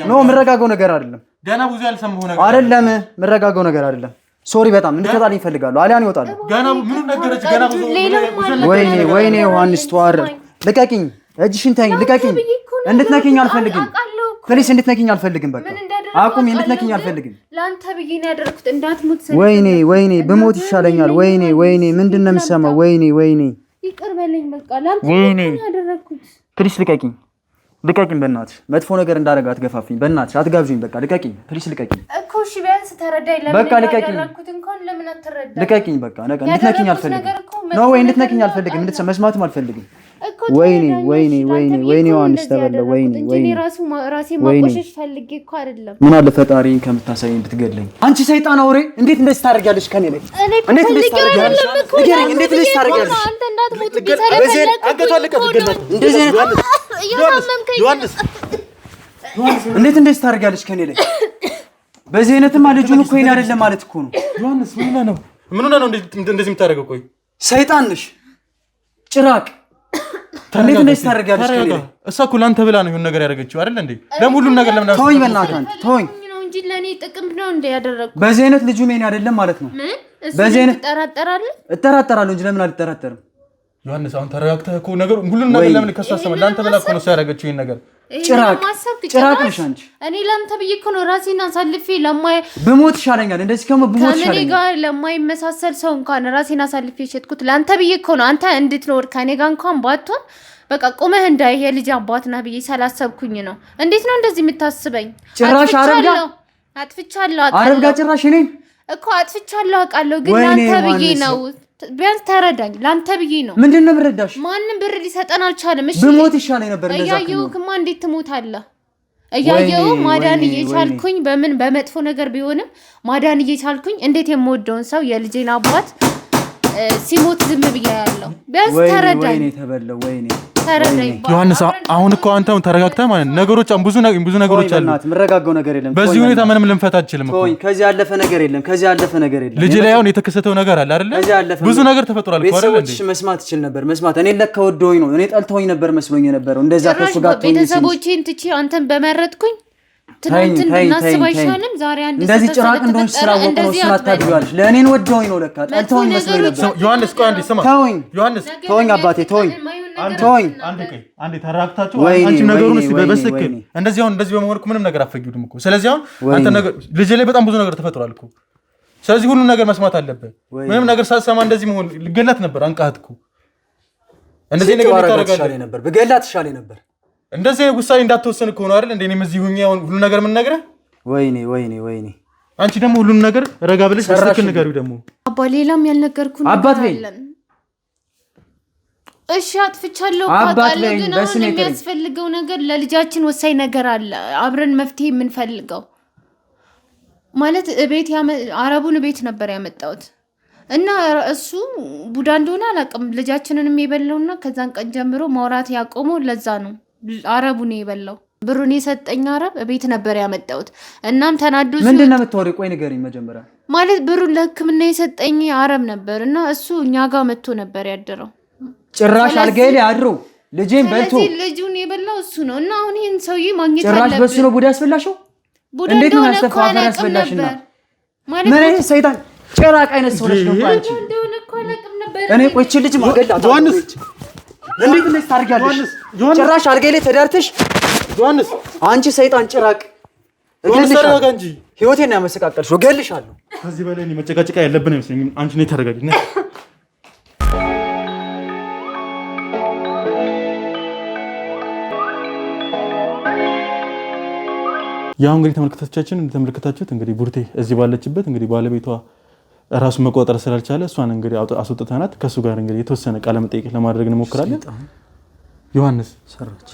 ኖ የምረጋጋው ነገር አይደለም። ገና ብዙ ያልሰማሁ ነገር አይደለም። የምረጋጋው ነገር አይደለም። ሶሪ በጣም እንድትወጣልኝ እፈልጋለሁ። አዳን እወጣለሁ። ገና ምንም ነገረች። ገና ብዙ ወይኔ ዮሐንስ ተዋረድኩ። ልቀቂኝ። እጅሽን ተይኝ። ልቀቂኝ። እንድትነኪኝ አልፈልግም። ፕሊስ እንድትነኪኝ አልፈልግም። በቃ አቁሚ። እንድትነኪኝ አልፈልግም። ላንተ ብዬ ነው ያደረኩት። እንዳትሞት ወይኔ ብሞት ይሻለኛል። ወይኔ ምንድን ነው የምሰማው? ወይኔ ይቅር በለኝ። በቃ ላንተ ብዬ ነው ያደረኩት። ፕሊስ ልቀቂኝ። በእናትሽ መጥፎ ነገር እንዳደረገ አትገፋፊኝ። በእናትሽ አትጋብዥኝ። በቃ ልቀቂኝ። ፕሊስ ልቀቂኝ እኮ እሺ ቢያንስ ተረዳኝ። ለምን በቃ ልቀቂኝ። እንኳን ለምን አትረዳኝ? ልቀቂኝ። በቃ እንድትነኪኝ አልፈልግም። ነው ወይ እንድትነኪኝ አልፈልግም። መስማትም አልፈልግም። ወይኔ ዮሐንስ ተበለው። ወይኔ ራሴ ማቆሸሽ ፈልጌ እኮ አይደለም። ምን አለ ፈጣሪን ከምታሳየኝ ብትገድለኝ። አንቺ ሰይጣን አውሬ እንዴት እንደዚህ ታደርጊያለሽ? ከኔ ላይ እንዴት እንደዚህ ታደርጊያለሽ? ንገረኝ። እንዴት እንደዚህ ታደርጊያለሽ? አንተ እንዳትሞት ቢሰለፈለክ እንደዚህ አይነት ዮሐንስ እንዴት እንደዚህ ታደርጊያለሽ? ከኔ ላይ በዚህ አይነትማ ልጁን እኮ ይሄን አይደለም ማለት እኮ ነው። ዮሐንስ ምን ሆነህ ነው እንደዚህ የምታደርገው? ቆይ ሰይጣን ነሽ፣ ጭራቅ። እንዴት እንደዚህ ታደርጊያለሽ? ከኔ ላይ እሷ እኮ ላንተ ብላ ነው ይሁን ነገር ያደረገችው አይደል እንዴ? ለምን ሁሉም ነገር ለምን ተወኝ፣ በእናትህ አንተ ተወኝ ነው እንጂ ለኔ ጥቅም ነው እንደ ያደረኩት። በዚህ አይነት ልጁ ምን አይደለም ማለት ነው። በዚህ አይነት እጠራጠራለሁ እንጂ ለምን አልጠራጠርም? ዮሐንስ አሁን ተረጋግተህ እኮ ነገር ሁሉም ነገር ለምን ከሷ ሰማ? ላንተ ብላ እኮ ነው እሷ ያደረገችው ይሄን ነገር። ጭራቅ ነሽ አንቺ። እኔ ላንተ ብዬ እኮ ነው ራሴን አሳልፌ ብሞት ይሻለኛል። እንደዚህ ከሞ ብሞት ይሻለኛል። ከኔ ጋር ለማይመሳሰል ሰው እንኳን ራሴን አሳልፌ ሸጥኩት ላንተ ብዬ እኮ ነው። አንተ እንድትኖር ከኔ ጋር እንኳን ባትሆን በቃ ቆመህ እንዳይ የልጅ አባት ነህ ብዬ ስላሰብኩኝ ነው። እንዴት ነው እንደዚህ የምታስበኝ? ጭራሽ አጥፍቻለሁ። አረብ ጋር ጭራሽ እኔን እኮ አጥፍቻለሁ አውቃለሁ፣ ግን ላንተ ብዬ ነው። ቢያንስ ተረዳኝ። ላንተ ብዬ ነው። ምንድን ነው የምረዳሽ? ማንም ብር ሊሰጠን አልቻለም። እሺ ብሞት ይሻለኝ ነበር። እንደዛ እያየሁህማ እንዴት ትሞታለህ? እያየሁ ማዳን እየቻልኩኝ በመጥፎ ነገር ቢሆንም ማዳን እየቻልኩኝ እንዴት የምወደውን ሰው የልጄን አባት ሲሞት ዝም ብዬ ያለው ቢያንስ ተረዳኝ። ተረዳኝ ዮሐንስ። አሁን እኮ አንተ ተረጋግተህ ማለት ነገሮች ብዙ ነገሮች አሉ። የምረጋጋው ነገር የለም። በዚህ ሁኔታ ምንም ልንፈታ አንችልም እኮ። ከዚህ ያለፈ ነገር የለም። ልጅ ላይ አሁን የተከሰተው ነገር አለ አይደል? ብዙ ነገር ተፈጥሯል እኮ አይደል? ቤተሰቦችሽ መስማት ይችል ነበር። እኔ ለካ ወደውኝ ነው። እኔ ጠልተውኝ ነበር መስሎኝ የነበረው። እንደዛ ከሱ ጋር ቤተሰቦቼን ትቼ አንተን በመረጥኩኝ ትናንት እንድናስብ አይሻልም? ዛሬ አንድ እንደዚህ ጭራቅ እንደሆነ ስላወቁ ነው እሱን አታድርጊዋለሽ። ለእኔን ወደውኝ ነው ለካ ጠልተውኝ መስሎኝ ነበር። ዮሐንስ ቆይ አንዴ ስማ። ተወኝ አባቴ ተወኝ። አንዴ ተረጋግታችሁ አንቺም ነገሩን እስቲ በስልክ እንደዚህ በመሆን እኮ ምንም ነገር አትፈጊውም እኮ። ስለዚህ አሁን አንተ ነገር ልጅ ላይ በጣም ብዙ ነገር ተፈጥሯል እኮ። ስለዚህ ሁሉም ነገር መስማት አለበት። ምንም ነገር ሳትሰማ እንደዚህ መሆን ልገላት ነበር። አንቃት እኮ እንደዚህ ነገር ታረጋለህ ነበር። በገላት ይሻለኝ ነበር። እንደዚህ ውሳኔ እንዳትወሰን እኮ ነው አይደል? እንደኔም እዚህ ሁኜ አሁን ሁሉ ነገር ምን ነግረህ? ወይኔ አንቺ ደግሞ ሁሉን ነገር ረጋ ብለሽ በስልክ ንገሪው ደግሞ። አባ ሌላም ያልነገርኩህ አባት በይ። እሺ አጥፍቻለሁ ካቃለ ግን አሁን የሚያስፈልገው ነገር ለልጃችን ወሳኝ ነገር አለ። አብረን መፍትሄ የምንፈልገው ማለት አረቡን ቤት ነበር ያመጣሁት እና እሱ ቡዳ እንደሆነ አላውቅም። ልጃችንንም የበላውና ከዛን ቀን ጀምሮ ማውራት ያቆመው ለዛ ነው። አረቡን የበላው ብሩን የሰጠኝ አረብ ቤት ነበር ያመጣሁት። እናም ተናዱ ምንድን ነው የምታወሪው? ቆይ ንገሪኝ መጀመሪያ። ማለት ብሩን ለሕክምና የሰጠኝ አረብ ነበር እና እሱ እኛ ጋር መጥቶ ነበር ያደረው። ጭራሽ አልጋዬ ላይ አድሮ ልጄን በልቶ ልጁን የበላው እሱ ነው እና አሁን ይሄን ሰውዬ ማግኘት አለብን። ጭራሽ በሱ ነው ቡዳ ያስበላሽው? እንዴት ነው ያስተፋፈር ያስበላሽና? ምን አይነት ሰይጣን ጭራቅ አይነት ሰው ነሽ ነው አንቺ? እኔ ቆይ እቺ ልጅ ማገላት ዮሐንስ እንዴት እንደዚህ ታርጋለሽ? ጭራሽ አልጋዬ ላይ ተዳርተሽ ዮሐንስ አንቺ ሰይጣን ጭራቅ ተረጋጋ እንጂ ህይወቴን ነው ያመሰቃቀልሽው። እገልሻለሁ። ከዚህ በላይ እኔ መጨቃጨቃ ያለብን አይመስለኝም። አንቺ ነይ ተረጋጊ። ያው እንግዲህ ተመልካቾቻችን እንደተመለከታችሁት እንግዲህ ቡርቴ እዚህ ባለችበት እንግዲህ ባለቤቷ ራሱ መቆጣጠር ስላልቻለ እሷን እንግዲህ አስወጥተናት ከሱ ጋር እንግዲህ የተወሰነ ቃለ መጠይቅ ለማድረግ እንሞክራለን። ዮሐንስ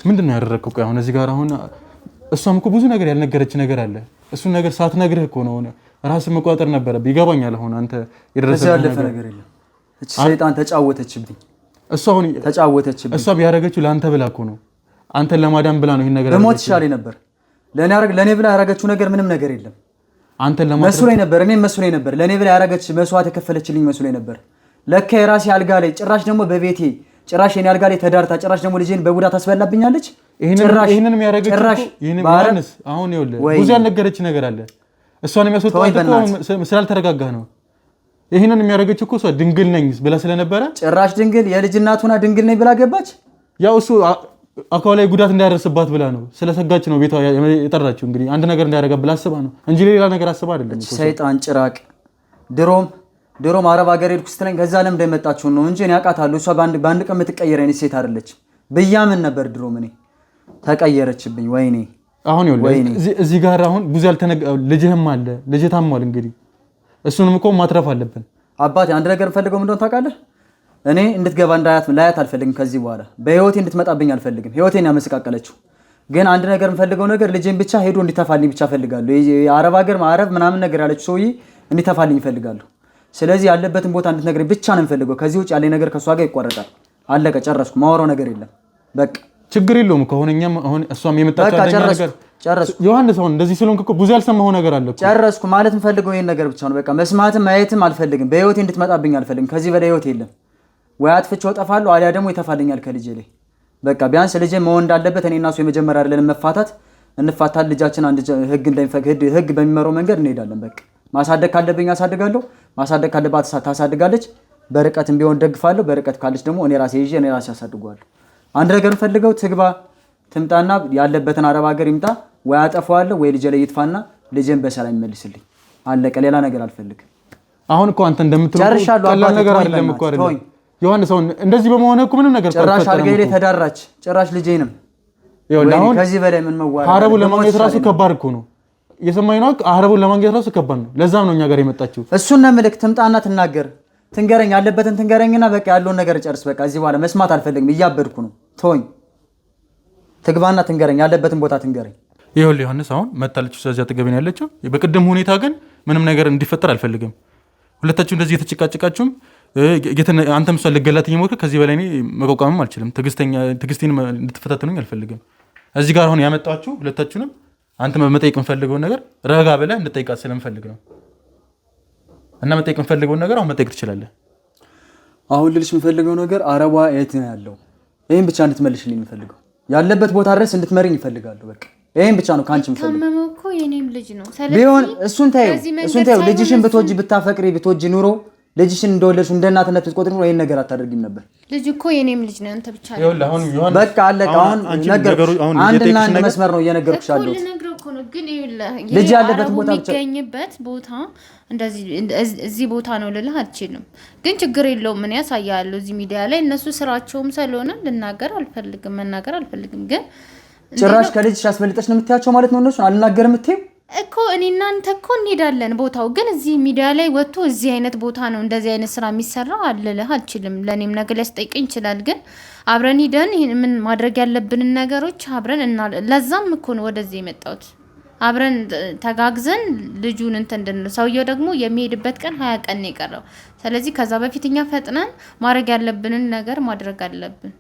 ምንድነው ያደረግከው? ቆይ አሁን እዚህ ጋር አሁን እሷም እኮ ብዙ ነገር ያልነገረች ነገር አለ። እሱን ነገር ሳትነግርህ እኮ ነው ራስን መቆጣጠር ነበረብህ። ይገባኛል። አሁን አንተ የደረሰብህ ነገር የለም። እቺ ሰይጣን ተጫወተችብኝ። እሷ አሁን ተጫወተችብኝ። እሷ ቢያረገችው ለአንተ ብላ እኮ ነው። አንተን ለማዳን ብላ ነው ይሄን ነገር በሞት ይሻለኝ ነበር። ለኔ ብላ ያረገችው ነገር ምንም ነገር የለም። አንተን ለማዳን መስሎኝ ነበር። እኔም መስሎኝ ነበር። ለኔ ብላ ያረገች መስዋዕት የከፈለችልኝ መስሎኝ ነበር። ለካ የራሴ አልጋ ላይ ጭራሽ ደግሞ በቤቴ ጭራሽ የኔ አልጋ ላይ ተዳርታ ጭራሽ ደግሞ ልጄን በቡዳ ታስበላብኛለች። ይሄንን የሚያረገችው ይሄንን ባንስ አሁን ይኸውልህ ብዙ ያልነገረች ነገር አለ። እሷን የሚያስወጣው አንተ ስላልተረጋጋህ ነው። ይሄንን የሚያረገችው እኮ እሷ ድንግል ነኝ ብላ ስለነበረ ጭራሽ ድንግል የልጅ እናቱና ድንግል ነኝ ብላ ገባች። ያው እሱ አካላዊ ጉዳት እንዳያደርስባት ብላ ነው ስለሰጋች ነው ቤቷ የጠራችው። እንግዲህ አንድ ነገር እንዳያረጋብ ብላ አስባ ነው እንጂ ሌላ ነገር አስባ አይደለም። ሰይጣን ጭራቅ ድሮም አረብ ሀገር ሄድኩ ስትለኝ ከዛ ለምን እንደመጣችሁ ነው እንጂ እኔ አውቃታለሁ። እሷ በአንድ ቀን የምትቀየር አይነት ሴት አይደለች ብያምን ነበር ድሮም። እኔ ተቀየረችብኝ። ወይኔ አሁን ይኸውልህ እዚህ ጋር አሁን ብዙ ልጅህም አለ። ልጅ ታሟል። እንግዲህ እሱንም እኮ ማትረፍ አለብን። አባቴ አንድ ነገር ፈልገው እንደሆነ ታውቃለህ? እኔ እንድትገባ ላያት አልፈልግም። ከዚህ በኋላ በህይወቴ እንድትመጣብኝ አልፈልግም። ህይወቴን ያመሰቃቀለችው ግን አንድ ነገር የምፈልገው ነገር ልጄን ብቻ ሄዶ እንዲተፋልኝ ብቻ ፈልጋለሁ። የአረብ ሀገር ማረብ ምናምን ነገር ያለችው ሰውዬ እንዲተፋልኝ ይፈልጋለሁ። ስለዚህ ያለበትን ቦታ እንድትነግረኝ ብቻ ነው የምፈልገው። ከዚህ ውጭ ያለኝ ነገር ከሷ ጋር ይቋረጣል። አለቀ፣ ጨረስኩ። ማወራው ነገር የለም። በቃ ችግር የለውም እኮ አሁን እኛም አሁን እሷም የመጣችው ነገር ጨረስኩ። ዮሐንስ አሁን እንደዚህ ስለሆንክ እኮ ብዙ ያልሰማኸው ነገር አለ እኮ። ጨረስኩ ማለት የምፈልገው ይሄን ነገር ብቻ ነው። በቃ መስማትም ማየትም አልፈልግም። በህይወቴ እንድትመጣብኝ አልፈልግም። ከዚህ በላይ ህይወት የለም። ወይ አጥፍቼው እጠፋለሁ አሊያ ደግሞ ይተፋልኛል ከልጄ ላይ። በቃ ቢያንስ ልጄ መሆን እንዳለበት እኔ እና እሱ የመጀመሪያ አይደለም መፋታት፣ እንፋታል። ልጃችን አንድ ህግ በሚመራው መንገድ እንሄዳለን። በቃ ማሳደግ ካለብኝ አሳድጋለሁ፣ ማሳደግ ካለባት ታሳድጋለች። በርቀትም ቢሆን ደግፋለሁ። በርቀት ካለች ደግሞ እኔ ራሴ ይዤ እኔ ራሴ አሳድጓለሁ። አንድ ነገር ፈልገው ትምጣና ያለበትን አረብ ሀገር ይምጣ። ወይ አጠፋዋለሁ ወይ ልጄ ላይ ይጥፋና ልጄን በሰላም ይመልስልኝ። አለቀ። ሌላ ነገር አልፈልግም። አሁን እኮ አንተ እንደምትለው ቀላል ነገር አይደለም እኮ አይደለም ዮሐንስ። አሁን እንደዚህ በመሆነ እኮ ምንም ነገር ጭራሽ አልጋዬ ላይ ተዳራች። ጭራሽ ልጄንም አሁን ከዚህ በላይ ምን መዋራ ሀረቡን ለማግኘት ራሱ ከባድ እኮ ነው። እየሰማኝ ነው። ሀረቡን ለማግኘት ራሱ ከባድ ነው። ለዛም ነው እኛ ጋር የመጣችው። እሱን ነው የምልህ። ትምጣና ትንገረኝ፣ ያለበትን ትንገረኝና በቃ ያለውን ነገር ጨርስ። በቃ እዚህ በኋላ መስማት አልፈልግም። እያበድኩ ነው። ተወኝ። ትግባና ትንገረኝ፣ ያለበትን ቦታ ትንገረኝ። ይኸውልህ ዮሐንስ አሁን መጣለች። ስለዚህ አጠገቤ ነው ያለችው። በቅድም ሁኔታ ግን ምንም ነገር እንዲፈጠር አልፈልግም። ሁለታችሁ እንደዚህ የተጨቃጨቃችሁም አንተም እሷን ልገላት እየሞከርክ ከዚህ በላይ እኔ መቋቋምም አልችልም። ትዕግስቴን እንድትፈታተኑኝ አልፈልግም። እዚህ ጋር አሁን ያመጣችሁ ሁለታችሁንም አንተ መጠየቅ የምፈልገውን ነገር ረጋ ብለህ እንድጠይቃት ስለምፈልግ ነው። እና መጠየቅ የምፈልገውን ነገር አሁን መጠየቅ ትችላለህ። አሁን ልልሽ የምፈልገው ነገር አረቧ የት ነው ያለው? ይሄን ብቻ እንድትመልሽልኝ የምፈልገው። ያለበት ቦታ ድረስ እንድትመሪኝ ይፈልጋሉ። በቃ ይሄን ብቻ ነው ካንቺ የምፈልገው። ታመመው እኮ የኔም ልጅ ነው። ቢሆን እሱን ታዩ ልጅሽን ብትወጂ ብታፈቅሪ ብትወጂ ኑሮ ልጅሽን እንደወለድሽ እንደ እናትነት ብትቆጥሪ ነው ይሄን ነገር አታደርጊም ነበር። ልጅ እኮ የኔም ልጅ ነው። አንተ ብቻ በቃ አለቀ። አሁን አንድና አንድ መስመር ነው እየነገርኩሽ ያለሁት። ግን ልጅ ያለበት ቦታ ብቻ የሚገኝበት ቦታ እንደዚህ እዚህ ቦታ ነው ልልህ አልችልም። ግን ችግር የለውም። ምን ያሳያለሁ እዚህ ሚዲያ ላይ እነሱ ስራቸውም ስለሆነ መናገር አልፈልግም። ግን ጭራሽ ከልጅሽ አስበልጠሽ ነው የምትያቸው ማለት ነው። እነሱን አልናገርም የምትይው እኮ እኔ እናንተ እኮ እንሄዳለን ቦታው። ግን እዚህ ሚዲያ ላይ ወጥቶ እዚህ አይነት ቦታ ነው እንደዚህ አይነት ስራ የሚሰራ አልልህ አልችልም። ለእኔም ነገር ሊያስጠይቀኝ ይችላል። ግን አብረን ሂደን ምን ማድረግ ያለብንን ነገሮች አብረን ለዛም እኮ ነው ወደዚህ የመጣሁት። አብረን ተጋግዘን ልጁን እንድንል። ሰውየው ደግሞ የሚሄድበት ቀን 20 ቀን ነው የቀረው። ስለዚህ ከዛ በፊት እኛ ፈጥነን ማድረግ ያለብንን ነገር ማድረግ አለብን።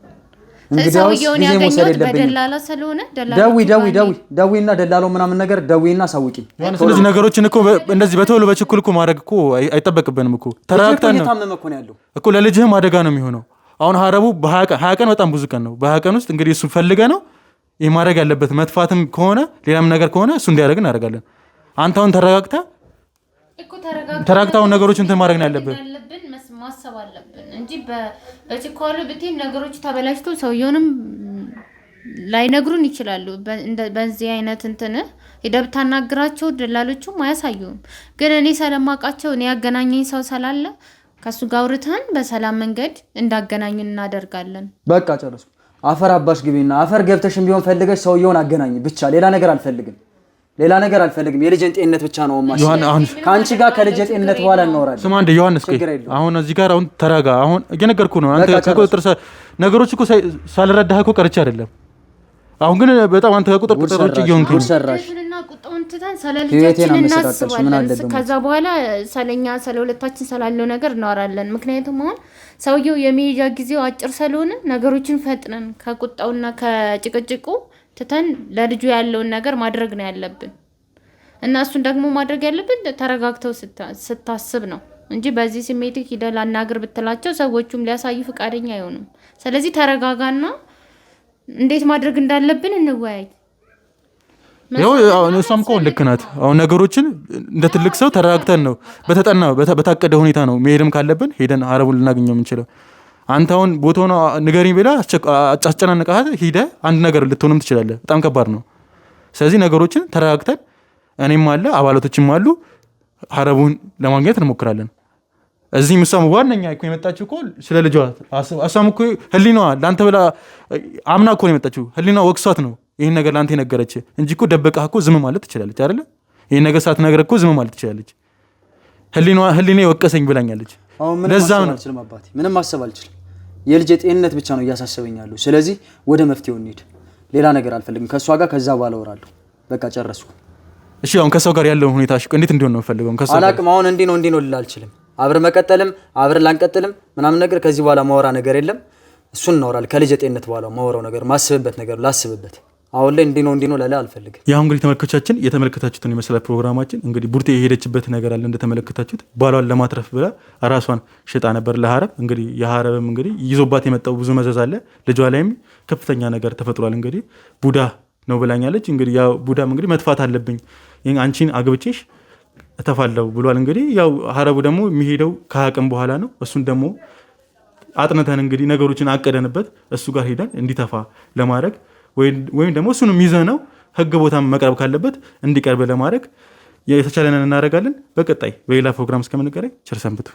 ሰውየውን ያገኘሁት በደላላ ስለሆነ ደዊና ደላላው ምናምን ነገር ደዊና ሳውቂ። ስለዚህ ነገሮችን እኮ እንደዚህ በቶሎ በችኩል እኮ ማድረግ እኮ አይጠበቅብንም እኮ። ተረጋግተን ነው እኮ ለልጅህም አደጋ ነው የሚሆነው። አሁን ሀረቡ በ20 ቀን በጣም ብዙ ቀን ነው። በ20 ቀን ውስጥ እንግዲህ እሱ ፈልገ ነው ይህ ማድረግ ያለበት። መጥፋትም ከሆነ ሌላም ነገር ከሆነ እሱ እንዲያደርግ እናደርጋለን። አንተ አሁን ተረጋግተውን ነገሮችን እንትን ማድረግ ነው ያለብን ማሰብ አለብን እንጂ በችኮላ ብትይ ነገሮች ተበላሽቶ ሰውየውንም ላይነግሩን ይችላሉ። በዚህ አይነት እንትን ሄደህ ብታናግራቸው ደላሎቹም አያሳዩም። ግን እኔ ስለማውቃቸው እኔ ያገናኘኝ ሰው ስላለ ከሱ ጋር አውርተን በሰላም መንገድ እንዳገናኙን እናደርጋለን። በቃ ጨረስኩ። አፈር አባሽ ግቢና አፈር ገብተሽም ቢሆን ፈልገሽ ሰውየውን አገናኝ ብቻ። ሌላ ነገር አልፈልግም። የልጅን ጤንነት ብቻ ነው ማሽ። ካንቺ ጋር ከልጅ ጤንነት በኋላ እናወራለን። ስማ እንደ ዮሐንስ አሁን እዚህ ጋር አሁን ተረጋ። አሁን እየነገርኩህ ነው። አንተ ከቁጥጥር ነገሮች እኮ ሳልረዳህ እኮ ቀርቼ አይደለም። አሁን ግን በጣም አንተ ከቁጥጥር ውጭ እየሆንክ ነው። አሁን ትተን ስለልጃችን እናስባለን። ከዛ በኋላ ስለኛ ስለሁለታችን ስላለው ነገር እናወራለን። ምክንያቱም አሁን ሰውየው የመሄጃ ጊዜው አጭር ስለሆነ ነገሮችን ፈጥነን ከቁጣውና ከጭቅጭቁ ትተን ለልጁ ያለውን ነገር ማድረግ ነው ያለብን እና እሱን ደግሞ ማድረግ ያለብን ተረጋግተው ስታስብ ነው እንጂ በዚህ ስሜት ሂደህ ላናግር ብትላቸው ሰዎቹም ሊያሳዩ ፈቃደኛ አይሆኑም። ስለዚህ ተረጋጋና እንዴት ማድረግ እንዳለብን እንወያይ። ያው እሷም እኮ ልክ ናት። አሁን ነገሮችን እንደ ትልቅ ሰው ተረጋግተን ነው በተጠና በታቀደ ሁኔታ ነው መሄድም ካለብን ሄደን አረቡን ልናገኘው የምንችለው። አንተ አሁን ቦታውን ንገሪኝ ብላ አስጨናንቀሃት ሂደህ አንድ ነገር ልትሆንም ትችላለህ። በጣም ከባድ ነው። ስለዚህ ነገሮችን ተረጋግተን እኔም አለ አባላቶችም አሉ አረቡን ለማግኘት እንሞክራለን። እዚህ ምሳም ዋነኛ እኮ የመጣችው እኮ ስለ ልጇ አሳም እኮ ህሊናዋ ላንተ ብላ አምና እኮ ነው የመጣችው። ህሊናዋ ወቅሷት ነው ይሄን ነገር ላንተ የነገረች እንጂ እኮ ደበቃህ እኮ ዝም ማለት ትችላለች አይደለ? ይሄን ነገር ሳትነግረህ እኮ ዝም ማለት ትችላለች። ህሊናዬ ወቀሰኝ ብላኛለች። ለዛ ነው ምንም ማሰብ አልችልም። የልጅ ጤንነት ብቻ ነው እያሳሰበኝ ያለው። ስለዚህ ወደ መፍትሄው እንሂድ። ሌላ ነገር አልፈልግም ከሷ ጋር። ከዛ በኋላ አወራለሁ። በቃ ጨረስኩ። እሺ አሁን ከሰው ጋር ያለው ሁኔታ እንዴት እንዲሆን ነው ፈልገው? ከሰው አላቅም። አሁን እንዲህ ነው ልል አልችልም። አብረን መቀጠልም አብረን ላንቀጥልም ምናምን ነገር ከዚህ በኋላ ማወራ ነገር የለም። እሱን እናወራለን ከልጅ ጤንነት በኋላ ማወራው ነገር ማስብበት ነገር ላስብበት። አሁን ላይ እንዲህ ነው ለላ አልፈልግም። ያው እንግዲህ ተመልካቾቻችን የተመለከታችሁትን የመሰለ ፕሮግራማችን እንግዲህ ቡርቴ የሄደችበት ነገር አለ እንደተመለከታችሁት። ባሏን ለማትረፍ ብላ ራሷን ሽጣ ነበር ለሐረብ። እንግዲህ የሐረብም እንግዲህ ይዞባት የመጣው ብዙ መዘዝ አለ። ልጇ ላይም ከፍተኛ ነገር ተፈጥሯል። እንግዲህ ቡዳ ነው ብላኛለች። እንግዲህ ያው ቡዳም እንግዲህ መጥፋት አለብኝ አንቺን አግብቼሽ እተፋለሁ ብሏል። እንግዲህ ያው ሐረቡ ደግሞ የሚሄደው ከአቅም በኋላ ነው። እሱን ደግሞ አጥንተን እንግዲህ ነገሮችን አቀደንበት እሱ ጋር ሄደን እንዲተፋ ለማድረግ ወይም ደግሞ እሱንም ይዘነው ህግ ቦታ መቅረብ ካለበት እንዲቀርብ ለማድረግ የተቻለንን እናደርጋለን። በቀጣይ በሌላ ፕሮግራም እስከምንገናኝ ቸር ሰንብቱ።